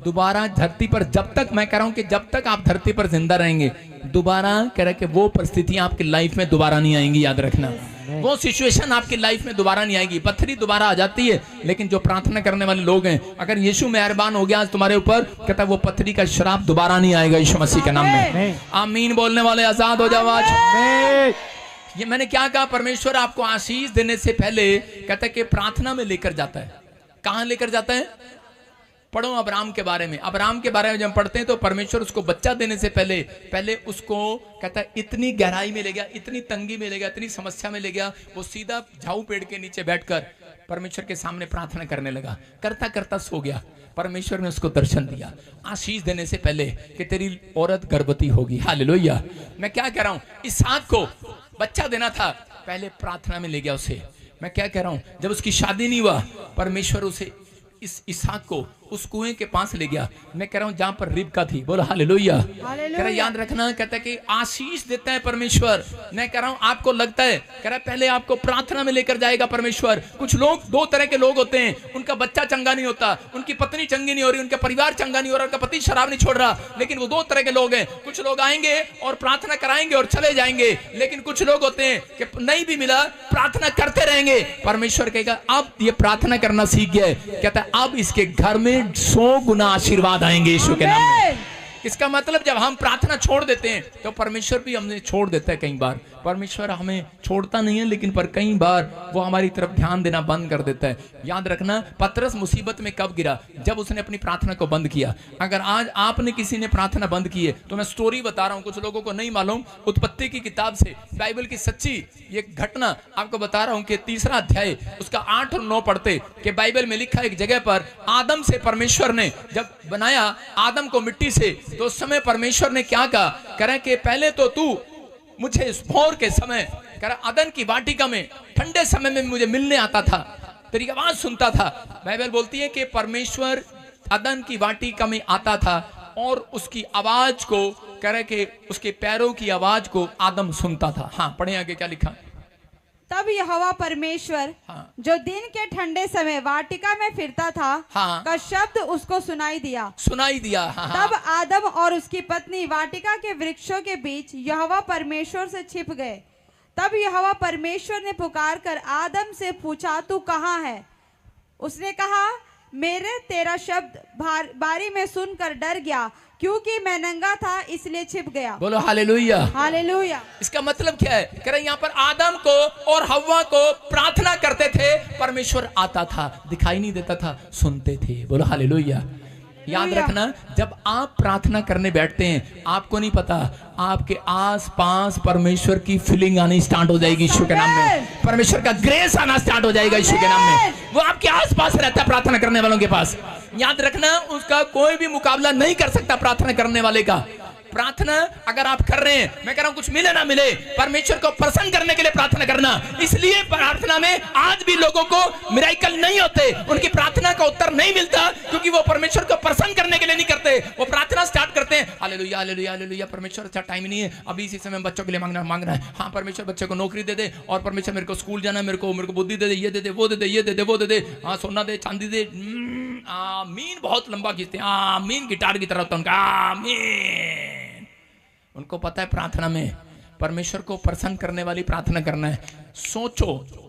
दोबारा धरती पर, जब तक मैं कह रहा हूं कि जब तक आप धरती पर जिंदा रहेंगे, दोबारा कह रहा कि वो परिस्थितियां आपकी लाइफ में दोबारा नहीं आएंगी। याद रखना, वो सिचुएशन आपकी लाइफ में दोबारा नहीं आएगी। पत्थरी दोबारा आ जाती है, लेकिन जो प्रार्थना करने वाले लोग हैं, अगर यीशु मेहरबान हो गया आज तुम्हारे ऊपर, कहता है वो पत्थरी का श्राप दोबारा नहीं आएगा यीशु मसीह के नाम में। आमीन बोलने वाले आजाद हो जाओ आज। ये मैंने क्या कहा, परमेश्वर आपको आशीष देने से पहले कहता है कि प्रार्थना में लेकर जाता है। कहां लेकर जाता है? पढ़ो अब्राहम के बारे में। अब्राहम के बारे में जब पढ़ते हैं तो परमेश्वर उसको बच्चा देने से पहले उसको कहता है इतनी गहराई में ले गया, इतनी तंगी में ले गया, इतनी समस्या में ले गया। वो सीधा झाऊ पेड़ के नीचे बैठकर परमेश्वर के सामने प्रार्थना करने लगा। करता करता सो गया। परमेश्वर ने उसको दर्शन दिया आशीष देने से पहले कि तेरी औरत गर्भवती होगी। हालेलुया। मैं क्या कह रहा हूं, इसहाक को बच्चा देना था, पहले प्रार्थना में ले गया उसे। मैं क्या कह रहा हूं, जब उसकी शादी नहीं हुआ, परमेश्वर उसे इस इसहाक को उस कुएं के पास ले गया। मैं कह रहा हूं जहां पर रिबका थी। बोलो हालेलुया। कह रहा याद रखना, कहता है कि आशीष देता है परमेश्वर। मैं कह रहा हूं आपको लगता है, कह रहा पहले आपको प्रार्थना में लेकर जाएगा परमेश्वर। कुछ लोग, दो तरह के लोग होते हैं, उनका बच्चा चंगा नहीं होता, उनकी पत्नी चंगी नहीं हो रही, उनका परिवार चंगा नहीं हो रहा, उनका पति शराब नहीं छोड़ रहा, लेकिन वो दो तरह के लोग हैं। कुछ लोग आएंगे और प्रार्थना कराएंगे और चले जाएंगे, लेकिन कुछ लोग होते हैं कि नहीं भी मिला प्रार्थना करते रहेंगे। परमेश्वर कहेगा अब ये प्रार्थना करना सीख गया है, कहता है अब इसके घर में 100 गुना आशीर्वाद आएंगे यीशु के नाम में। इसका मतलब जब हम प्रार्थना छोड़ देते हैं तो परमेश्वर भी हमने छोड़ देता है। कई बार परमेश्वर हमें छोड़ता नहीं है, लेकिन पर कई बार वो हमारी तरफ ध्यान देना बंद कर देता है। याद रखना, पतरस मुसीबत में कब गिरा? जब उसने अपनी प्रार्थना को बंद किया। अगर आज आपने किसी ने प्रार्थना बंद की है तो मैं स्टोरी बता रहा हूं, कुछ लोगों को नहीं मालूम, उत्पत्ति की किताब से, बाइबल की सच्ची ये घटना आपको बता रहा हूं कि 3रा अध्याय उसका 8 और 9 पढ़ते कि बाइबल में लिखा एक जगह पर आदम से परमेश्वर ने जब बनाया आदम को मिट्टी से, तो उस समय परमेश्वर ने क्या कहा, कह रहे कि पहले तो तू मुझे इस भोर के समय, कह रहा अदन की वाटिका में ठंडे समय में मुझे मिलने आता था, तेरी आवाज सुनता था। बाइबल बोलती है कि परमेश्वर अदन की वाटिका में आता था और उसकी आवाज को, कह रहे कि उसके पैरों की आवाज को आदम सुनता था। हाँ पढ़े आगे क्या लिखा। तब यहोवा परमेश्वर जो दिन के ठंडे समय वाटिका में फिरता था का शब्द उसको सुनाई दिया। तब आदम और उसकी पत्नी वाटिका के वृक्षों के बीच यहोवा परमेश्वर से छिप गए। तब यहोवा परमेश्वर ने पुकार कर आदम से पूछा, तू कहाँ है? उसने कहा, मेरे तेरा शब्द बारी में सुनकर डर गया, क्योंकि मैं नंगा था इसलिए छिप गया। बोलो हालेलुया। हालेलुया। इसका मतलब क्या है? कह रहे यहाँ पर आदम को और हव्वा को प्रार्थना करते थे, परमेश्वर आता था, दिखाई नहीं देता था, सुनते थे। बोलो हालेलुया। याद रखना, जब आप प्रार्थना करने बैठते हैं, आपको नहीं पता, आपके आसपास परमेश्वर की फीलिंग आनी स्टार्ट हो जाएगी यीशु के नाम में। परमेश्वर का ग्रेस आना स्टार्ट हो जाएगा यीशु के नाम में। वो आपके आसपास रहता है प्रार्थना करने वालों के पास। याद रखना, उसका कोई भी मुकाबला नहीं कर सकता प्रार्थना करने वाले का। प्रार्थना अगर आप कर रहे हैं, मैं कह रहा हूं कुछ मिले ना मिले, परमेश्वर को प्रसन्न करने के लिए प्रार्थना करना। इसलिए प्रार्थना में आज भी लोगों को मिराकल नहीं होते, उनकी प्रार्थना का उत्तर नहीं मिलता, क्योंकि वो परमेश्वर को प्रसन्न करने के लिए नहीं करते। वो प्रार्थना स्टार्ट करते हैं, हालेलुया हालेलुया हालेलुया, परमेश्वर अच्छा टाइम नहीं है, अभी इसी समय बच्चों के लिए मांगना है। हाँ परमेश्वर बच्चे को नौकरी दे दे, और परमेश्वर मेरे को स्कूल जाना है, मेरे को बुद्धि दे दे, ये दे दे, वो दे दे, ये दे दे, वो दे दे, हाँ सोना दे, चांदी दे। आमीन बहुत लंबा खींचते हैं, आमीन गिटार की तरह होता है उनका, आमीन। उनको पता है प्रार्थना में परमेश्वर को प्रसन्न करने वाली प्रार्थना करना है। सोचो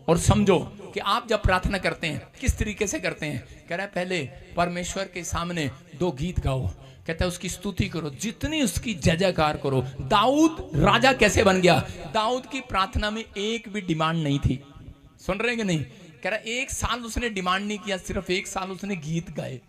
और समझो कि आप जब प्रार्थना करते हैं किस तरीके से करते हैं। कह रहा है पहले परमेश्वर के सामने 2 गीत गाओ, कहता है उसकी स्तुति करो, जितनी उसकी जय जयकार करो। दाऊद राजा कैसे बन गया? दाऊद की प्रार्थना में एक भी डिमांड नहीं थी। सुन रहे हैं कि नहीं? कह रहा 1 साल उसने डिमांड नहीं किया, सिर्फ 1 साल उसने गीत गाए।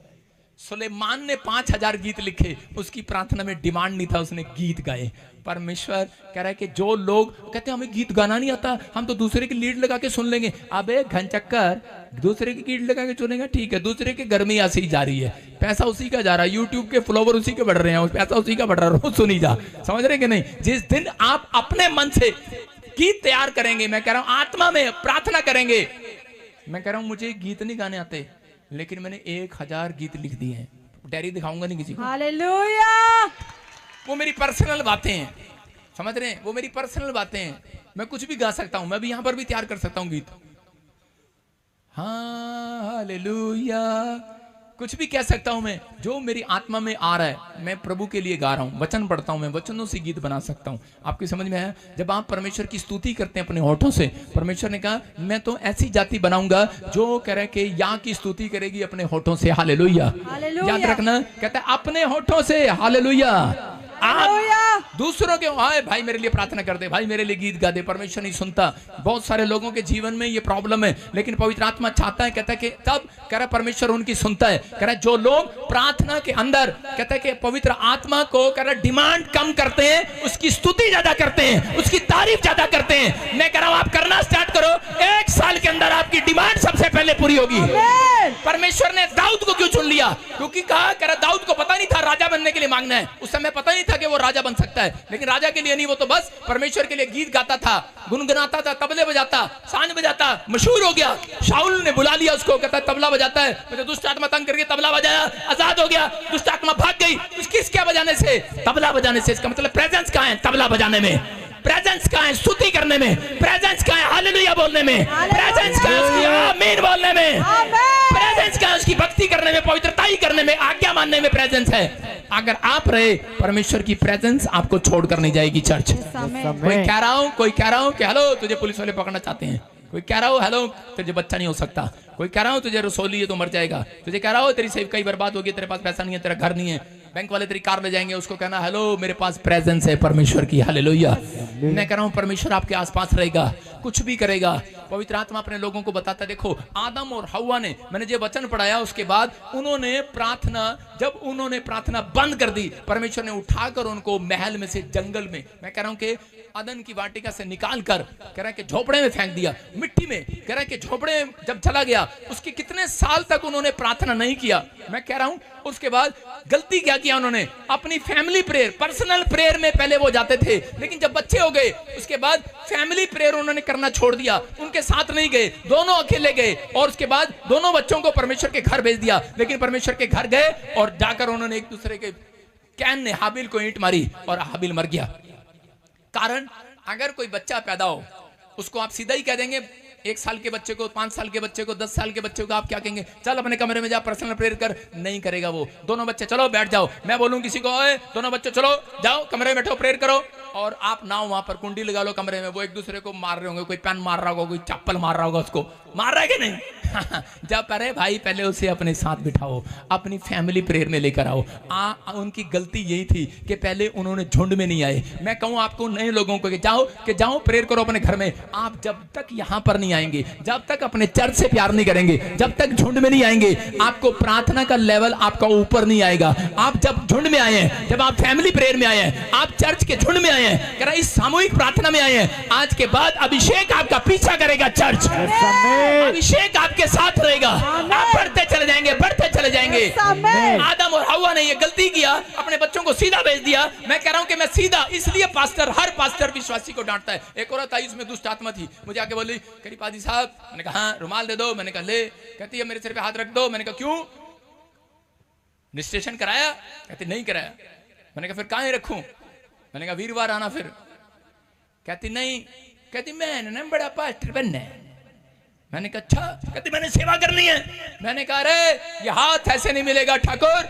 सुलेमान ने 5000 गीत लिखे, उसकी प्रार्थना में डिमांड नहीं था, उसने गीत गाए। परमेश्वर कह रहा है कि जो लोग कहते हैं हमें गीत गाना नहीं आता, हम तो दूसरे की लीड लगा के सुन लेंगे। अबे घनचक्कर, दूसरे की लीड लगा के सुनेगा ठीक है, दूसरे के घर में ऐसे ही जा रही है, पैसा उसी का जा रहा है, यूट्यूब के फॉलोवर उसी के बढ़ रहे हैं, पैसा उसी का बढ़ रहा है, रोज सुनी जा। समझ रहे कि नहीं? जिस दिन आप अपने मन से गीत तैयार करेंगे, मैं कह रहा हूं आत्मा में प्रार्थना करेंगे। मैं कह रहा हूं मुझे गीत नहीं गाने आते, लेकिन मैंने 1000 गीत लिख दिए हैं, डायरी दिखाऊंगा नहीं किसी को। हालेलुया। वो मेरी पर्सनल बातें हैं, समझ रहे हैं? वो मेरी पर्सनल बातें हैं, मैं कुछ भी गा सकता हूं, मैं भी यहां पर भी तैयार कर सकता हूं गीत। हाँ हालेलुया कुछ भी कह सकता हूं मैं, जो मेरी आत्मा में आ रहा है मैं प्रभु के लिए गा रहा हूं, वचन पढ़ता हूं, मैं वचनों से गीत बना सकता हूं। आपकी समझ में है? जब आप परमेश्वर की स्तुति करते हैं अपने होठों से, परमेश्वर ने कहा मैं तो ऐसी जाति बनाऊंगा जो कह रहे कि या की स्तुति करेगी अपने होठों से। हालेलुया। याद रखना, कहता है अपने होठों से। हालेलुया। आप दूसरों के आए भाई मेरे लिए प्रार्थना कर दे, भाई मेरे लिए गीत गा दे, परमेश्वर नहीं सुनता। बहुत सारे लोगों के जीवन में ये प्रॉब्लम है, लेकिन पवित्र आत्मा चाहता है, कहता है कि तब कह रहा परमेश्वर उनकी सुनता है। कह रहा जो लोग प्रार्थना के अंदर कहता है कि पवित्र आत्मा को कह रहा डिमांड कम करते हैं, उसकी स्तुति ज्यादा करते हैं, उसकी तारीफ ज्यादा करते हैं। मैं कह रहा हूं आप करना स्टार्ट करो, 1 साल के अंदर आपकी डिमांड सबसे पहले पूरी होगी। परमेश्वर ने दाऊद को क्यों चुन लिया? क्योंकि कहा कह रहा दाऊद को पता नहीं था राजा बनने के लिए मांगना है, उस समय पता नहीं था कि वो राजा बन सकता है, लेकिन राजा के लिए नहीं, वो तो बस परमेश्वर के लिए गीत गाता था, गुनगुनाता था, तबले बजाता, सांझ बजाता, मशहूर हो गया। शाऊल ने बुला लिया उसको, कहता तबला बजाता है, मुझे दुष्ट आत्मा तंग करके तबला बजाया, आजाद हो गया। दुष्ट आत्मा भाग गई, किसके बजाने से? तबला बजाने से। इसका मतलब प्रेजेंस कहां है? तबला बजाने में। प्रेजेंस कहां है? स्तुति करने में। प्रेजेंस कहां है? हालेलुया बोलने में। प्रेजेंस कहां है? उसकी आमीन बोलने में। प्रेजेंस कहां है? उसकी भक्ति करने में, पवित्रताई करने में, आज्ञा मानने में प्रेजेंस है। अगर आप रहे, परमेश्वर की प्रेजेंस आपको छोड़कर नहीं जाएगी चर्च। कोई कह रहा हूं कि हेलो तुझे पुलिस वाले पकड़ना चाहते हैं, कोई कह रहा हो हेलो तुझे बच्चा नहीं हो सकता, कोई कह रहा हो तुझे रसोली है तो मर जाएगा, तुझे कह रहा हो तेरी सेविकाई बर्बाद होगी, तेरे पास पैसा नहीं है, तेरा घर नहीं है, बैंक वाले तेरी कार ले जाएंगे, उसको कहना हेलो मेरे पास प्रेजेंस है परमेश्वर की। हालेलुया। मैं कह रहा हूं परमेश्वर आपके आसपास रहेगा, कुछ भी करेगा। पवित्र आत्मा अपने लोगों को बताता, देखो आदम और हव्वा ने, मैंने जो वचन पढ़ाया उसके बाद उन्होंने प्रार्थना, जब उन्होंने प्रार्थना बंद कर दी, परमेश्वर ने उठाकर उनको महल में से जंगल में, मैं कह रहा हूं कि अदन की वाटिका से निकाल कर कह रहा है कि झोपड़े में फेंक दिया, मिट्टी में। कह रहा है कि झोपड़े जब चला गया, उसके कितने साल तक उन्होंने प्रार्थना नहीं किया। मैं कह रहा हूं उसके बाद गलती क्या किया उन्होंने? अपनी फैमिली प्रेयर, पर्सनल प्रेयर में पहले वो जाते थे, लेकिन जब बच्चे हो गए उसके बाद फैमिली प्रेयर उन्होंने करना छोड़ दिया, उनके साथ नहीं गए, दोनों अकेले गए, और उसके बाद दोनों बच्चों को परमेश्वर के घर भेज दिया। लेकिन परमेश्वर के घर गए और जाकर उन्होंने एक दूसरे के, कैन ने हाबिल को ईंट मारी और हाबिल मर गया। कारण, अगर कोई बच्चा पैदा हो उसको आप सीधा ही कह देंगे, 1 साल के बच्चे को, 5 साल के बच्चे को, 10 साल के बच्चे को आप क्या कहेंगे? चल अपने कमरे में जा पर्सनल प्रेयर कर। नहीं करेगा वो। दोनों बच्चे चलो बैठ जाओ, मैं बोलूं किसी को, ओए दोनों बच्चे चलो जाओ कमरे में बैठो प्रेयर करो, और आप ना वहां पर कुंडी लगा लो कमरे में, वो एक दूसरे को मार रहे होंगे, कोई पेन मार रहा होगा, कोई चप्पल मार रहा होगा, उसको मार रहा है कि नहीं? जब अरे भाई पहले उसे अपने साथ बिठाओ, अपनी फैमिली प्रेयर में लेकर आओ। उनकी गलती यही थी कि पहले उन्होंने झुंड में नहीं आए। मैं कहूं आपको नए लोगों को कि जाओ प्रेयर करो अपने घर में। आप जब तक यहां पर नहीं आएंगे, जब तक अपने चर्च से प्यार नहीं करेंगे, जब तक झुंड में नहीं आएंगे, आपको प्रार्थना का लेवल आपका ऊपर नहीं आएगा। आप जब झुंड में आए हैं, जब आप फैमिली प्रेयर में आए हैं, आप चर्च के झुंड में आए हैं, कह रहा इस सामूहिक प्रार्थना में आए हैं, आज के बाद अभिषेक आपका पीछा करेगा। चर्च अभिषेक आपके साथ रहेगा, आप बढ़ते चले जाएंगे, बढ़ते चले जाएंगे। आदम और हव्वा ने ये गलती किया, अपने बच्चों को सीधा भेज दिया। मैं कह रहा हूं कि मैं सीधा, इसलिए पास्टर, हर पास्टर विश्वासी को डांटता है। एक औरत आई, उसमें दुष्ट आत्मा थी, मुझे आके बोली करीब पादी साहब, मैंने कहा हाँ रुमाल दे दो, मैंने कहा ले, कहती है मेरे सिर पे हाथ रख दो, मैंने कहा क्यों? रजिस्ट्रेशन कराया? कहती नहीं कराया। मैंने कहा फिर कहां रखूं? मैंने कहा वीरवार आना फिर। कहती नहीं, कहती मैंने बड़ा पास्टर बनना है। मैंने कहा अच्छा, कहती मैंने सेवा करनी है। मैंने कहा अरे ये हाथ ऐसे नहीं मिलेगा ठाकुर।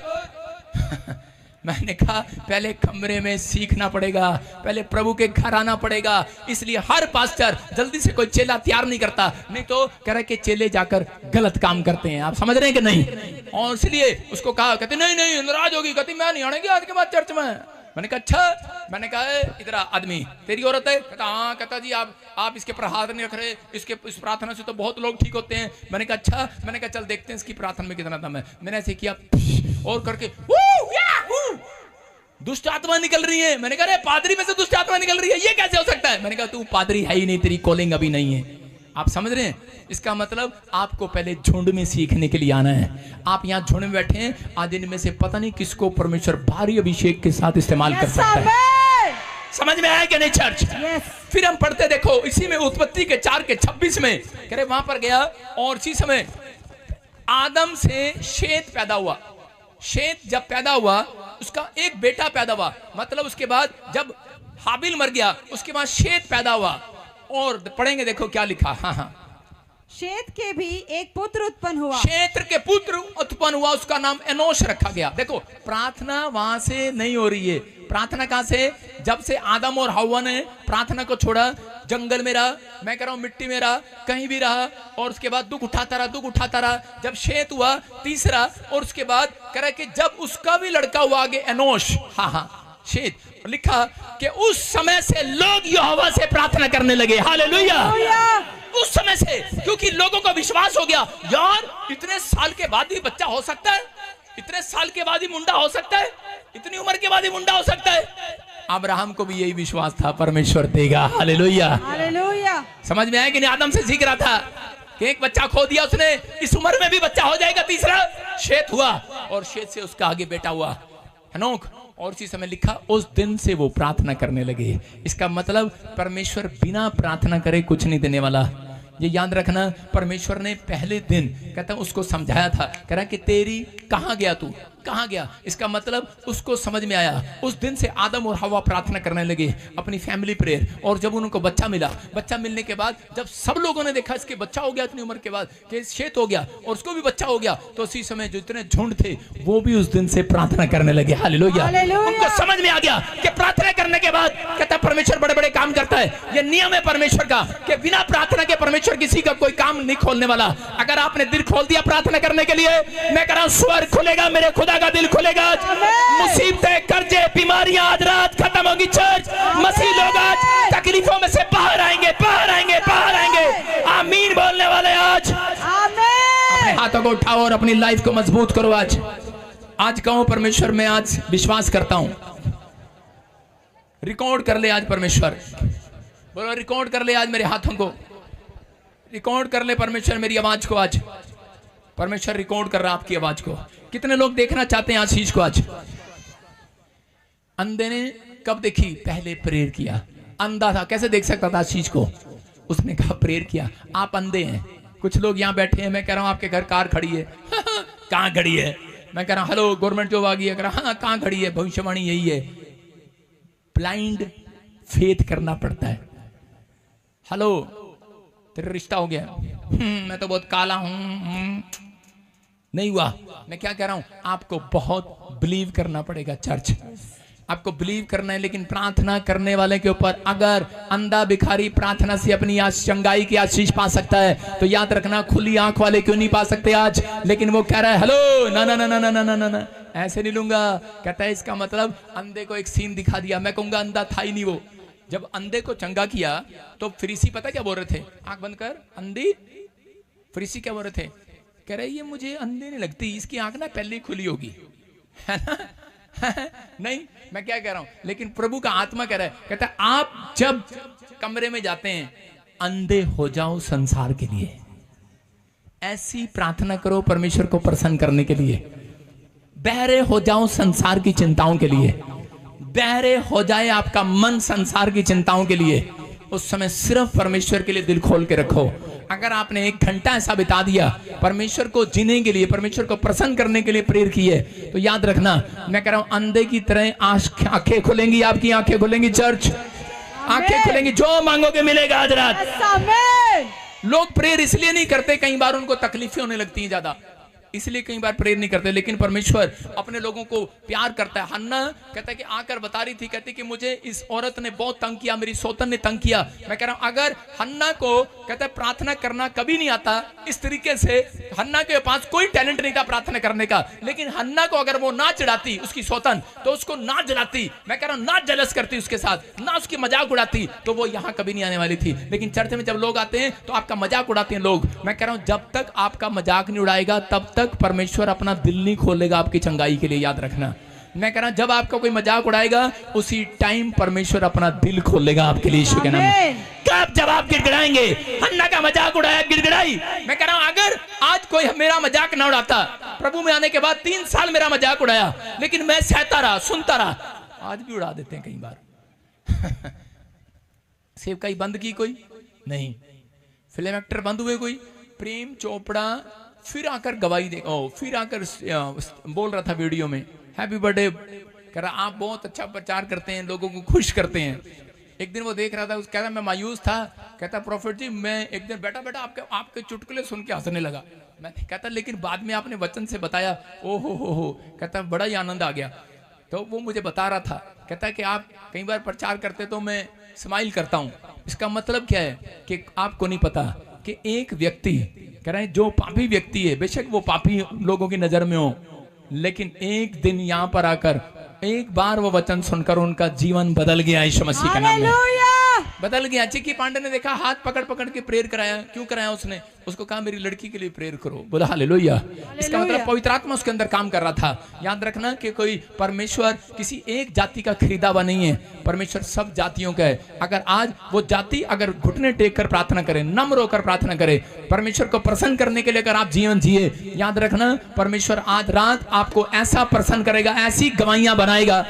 मैंने कहा पहले कमरे में सीखना पड़ेगा, पहले प्रभु के घर आना पड़ेगा। इसलिए हर पास्टर जल्दी से कोई चेला तैयार नहीं करता, नहीं तो कह रहे कि चेले जाकर गलत काम करते हैं। आप समझ रहे हैं कि नहीं? और इसलिए उसको कहा, कहते नहीं नहीं नाराज होगी, कहती मैं नहीं आने की आज के बाद चर्च में। मैंने कहा अच्छा। मैंने कहा इधर आदमी तेरी औरत है? कहता हाँ। कहता जी आप इसके पर हाथ नहीं रख रहे, इसके इस प्रार्थना से तो बहुत लोग ठीक होते हैं। मैंने कहा अच्छा। मैंने कहा चल देखते हैं इसकी प्रार्थना में कितना दम है। मैंने ऐसे किया और करके दुष्ट आत्मा निकल रही है। मैंने कहा पादरी में से दुष्ट आत्मा निकल रही है, ये कैसे हो सकता है? मैंने कहा तू पादरी है ही नहीं, तेरी कॉलिंग अभी नहीं है। आप समझ रहे हैं? इसका मतलब आपको पहले झुंड में सीखने के लिए आना है। आप यहाँ झुंड में बैठे हैं, आज इनमें से पता नहीं किसको परमेश्वर भारी अभिषेक के साथ इस्तेमाल कर सकता है। समझ में आया कि नहीं चर्च? फिर हम पढ़ते, देखो इसी में उत्पत्ति के 4:26 में कह रहे वहां पर गया, और इसी समय आदम से शेत पैदा हुआ। शेत जब पैदा हुआ, उसका एक बेटा पैदा हुआ, मतलब उसके बाद जब हाबिल मर गया, उसके बाद शेत पैदा हुआ। और पढ़ेंगे देखो क्या लिखा। हाँ हाँ शेत के भी एक पुत्र उत्पन्न हुआ। क्षेत्र के पुत्र उत्पन्न हुआ, उसका नाम एनोश रखा गया। देखो प्रार्थना वहां से नहीं हो रही है। प्रार्थना कहां से? जब से आदम और हव्वा ने प्रार्थना को छोड़ा, जंगल में रहा, मैं कह रहा हूं मिट्टी में रहा, कहीं भी रहा, और उसके बाद दुख उठाता रहा। जब शेत हुआ तीसरा, और उसके बाद कह रहा कि जब उसका भी लड़का हुआ आगे एनोश, हाँ शेत, लिखा कि उस समय से लोग यहोवा से प्रार्थना करने लगे। हालेलुया। उस समय से, क्योंकि लोगों को विश्वास हो गया, यार इतने साल के बाद भी बच्चा हो सकता है, इतने साल के बाद ही मुंडा हो सकता है, इतनी उम्र के बाद ही मुंडा हो सकता है। अब्राहम को भी यही विश्वास था, परमेश्वर देगा। Hallelujah, hallelujah. समझ में आया कि नहीं? आदम से सीख रहा था कि एक बच्चा खो दिया उसने, इस उम्र में भी बच्चा हो जाएगा। तीसरा शेत हुआ, और शेत से उसका आगे बेटा हुआ हनोक, और उसी समय लिखा उस दिन से वो प्रार्थना करने लगे। इसका मतलब परमेश्वर बिना प्रार्थना करे कुछ नहीं देने वाला। ये याद रखना, परमेश्वर ने पहले दिन कहता उसको समझाया था, कह रहा कि तेरी कहां गया तू, कहां गया। इसका मतलब उसको समझ में आया। उस दिन से आदम और हवा प्रार्थना करने लगे, अपनी फैमिली प्रेयर। और जब उनको बच्चा मिला, बच्चा मिलने के बाद जब सब लोगों ने देखा इसके बच्चा हो गया इतनी उम्र के बाद, कि शेत हो गया और उसको भी बच्चा हो गया, तो उसी समय जो इतने झुंड थे वो भी उस दिन से प्रार्थना करने लगे। हालेलुया। उनको समझ में आ गया कि प्रार्थना करने के बाद कहता परमेश्वर बड़े बड़े काम करता है। ये नियम है परमेश्वर का कि बिना प्रार्थना के परमेश्वर किसी का कोई काम नहीं खोलने वाला। अगर आपने दिल खोल दिया प्रार्थना करने के लिए, मैं कह रहा हूं स्वर्ग खुलेगा, मेरे खुदा का दिल खुलेगा। मुसीबतें, कर्जे, बीमारियां आज रात खत्म होगी। चर्च मसीह लोग आज तकलीफों में से बाहर आएंगे, बाहर आएंगे, बाहर आएंगे। आमीन बोलने वाले आज अपने हाथों को उठाओ और अपनी लाइफ को मजबूत करो। आज कहो परमेश्वर मैं आज विश्वास करता हूं। रिकॉर्ड कर ले आज परमेश्वर, बोलो रिकॉर्ड कर ले आज मेरे हाथों को, रिकॉर्ड कर ले परमेश्वर मेरी आवाज को। आज परमेश्वर रिकॉर्ड कर रहा आपकी आवाज को। कितने लोग देखना चाहते हैं आशीष को? आज अंधे ने कब देखी? पहले प्रेयर किया। अंधा था, कैसे देख सकता था आशीष को? उसने कहा प्रेयर किया। आप अंधे हैं, कुछ लोग यहाँ बैठे हैं, मैं कह रहा हूं आपके घर कार खड़ी है कहां खड़ी है? मैं कह रहा हूं हेलो गवर्नमेंट जॉब आ गई है, हाँ कहां खड़ी है? भविष्यवाणी यही है, ब्लाइंड फेथ करना पड़ता है। हेलो तेरा रिश्ता हो गया, मैं तो बहुत काला हूं, नहीं हुआ। मैं क्या कह रहा हूं, आपको बहुत बिलीव करना पड़ेगा। चर्च आपको बिलीव करना है, लेकिन प्रार्थना करने वाले के ऊपर अगर अंधा भिखारी प्रार्थना से अपनी चंगाई की आशीष पा सकता है, तो याद रखना खुली आंख वाले क्यों नहीं पा सकते आज? लेकिन वो कह रहा है हेलो ना ना ना ना ना ना ना, ऐसे नहीं लूंगा। कहता है इसका मतलब अंधे को एक सीन दिखा दिया। मैं कहूंगा अंधा था ही नहीं वो। जब अंधे को चंगा किया तो फरीसी पता क्या बोल रहे थे? आंख बंद कर अंधी। फरीसी क्या बोल रहे थे? कह रहे ये मुझे अंधे नहीं लगती, इसकी आंख ना पहले ही खुली होगी, है ना? नहीं, मैं क्या कह रहा हूं, लेकिन प्रभु का आत्मा कह रहा है, कहता है आप जब कमरे में जाते हैं अंधे हो जाओ संसार के लिए। ऐसी प्रार्थना करो परमेश्वर को प्रसन्न करने के लिए। बहरे हो जाओ संसार की चिंताओं के लिए, बहरे हो जाए आपका मन संसार की चिंताओं के लिए। उस समय सिर्फ परमेश्वर के लिए दिल खोल के रखो। अगर आपने 1 घंटा ऐसा बिता दिया परमेश्वर को जीने के लिए, परमेश्वर को प्रसन्न करने के लिए प्रेयर की है, तो याद रखना मैं कह रहा हूं अंधे की तरह आंखें खुलेंगी, आपकी आंखें खुलेंगी। चर्च आंखें खुलेंगी, जो मांगोगे मिलेगा आज रात। लोग प्रेयर इसलिए नहीं करते, कई बार उनको तकलीफें होने लगती हैं ज्यादा, इसलिए कई बार प्रेयर नहीं करते। लेकिन परमेश्वर अपने लोगों को प्यार करता है। हन्ना कहता है कि आकर बता रही थी, कहती कि मुझे इस औरत ने बहुत तंग किया, मेरी सौतन ने तंग किया। मैं कह रहा हूं अगर हन्ना को कहता है प्रार्थना करना कभी नहीं आता इस तरीके से, हन्ना के पास कोई टैलेंट नहीं था प्रार्थना करने का, लेकिन हन्ना को अगर वो ना चिढ़ाती उसकी सौतन, तो उसको ना जलाती, मैं कह रहा हूं ना जलस करती उसके साथ, ना उसकी मजाक उड़ाती, तो वो यहां कभी नहीं आने वाली थी। लेकिन चर्च में जब लोग आते हैं तो आपका मजाक उड़ाते हैं लोग। मैं कह रहा हूं जब तक आपका मजाक नहीं उड़ाएगा तब तक परमेश्वर अपना दिल नहीं खोलेगा आपकी चंगाई के लिए। याद रखना मैं कह रहा हूं जब आपका कोई मजाक उड़ाएगा उसी टाइम परमेश्वर अपना दिल खोलेगा आपके लिए। यीशु के नाम में कब जब आप गिड़गिड़ाएंगे, हन्ना का मजाक उड़ाया गिड़गिड़ाई। मैं कह रहा हूं अगर आज कोई मेरा मजाक ना उड़ाता, प्रभु में आने के बाद 3 साल मेरा मजाक उड़ाया, लेकिन मैं सहता रहा, सुनता रहा, आज भी उड़ा देते हैं कई बार। सेवकाई बंद की कोई नहीं, फिल्म एक्टर बंद हुए कोई, प्रेम चोपड़ा फिर आकर गवाही दे, फिर आकर बोल रहा था वीडियो में हैप्पी बर्थडे, कह रहा आप बहुत अच्छा प्रचार करते हैं, लोगों को खुश करते हैं। एक दिन वो देख रहा था, उस कहता मैं मायूस था, कहता प्रॉफिट जी मैं एक दिन बैठा बैठा आपके चुटकुले सुन के हंसने लगा। मैं कहता लेकिन बाद में आपने वचन से बताया, ओ हो, कहता बड़ा ही आनंद आ गया। तो वो मुझे बता रहा था, कहता कि आप कई बार प्रचार करते तो मैं स्माइल करता हूँ। इसका मतलब क्या है कि आपको नहीं पता कि एक व्यक्ति कह रहे हैं जो पापी व्यक्ति है, बेशक वो पापी लोगों की नजर में हो, लेकिन एक दिन यहाँ पर आकर एक बार वो वचन सुनकर उनका जीवन बदल गया यीशु मसीह के नाम में, बदल गया। चिक्की पांडे ने देखा, हाथ पकड़ पकड़ के प्रेयर कराया। क्यों कराया उसने? उसको कहा मेरी लड़की के लिए प्रेयर करो। बोला हालेलुया। इसका मतलब पवित्र आत्मा उसके अंदर काम कर रहा था। याद रखना कि कोई परमेश्वर किसी एक जाति का खरीदा हुआ नहीं है, परमेश्वर सब जातियों का है। अगर आज वो जाति अगर घुटने टेक कर प्रार्थना करे, नम्र होकर प्रार्थना करे, परमेश्वर को प्रसन्न करने के लिए अगर आप जीवन जिए, याद रखना परमेश्वर आज रात आपको ऐसा प्रसन्न करेगा, ऐसी गवाहियां बनाएगा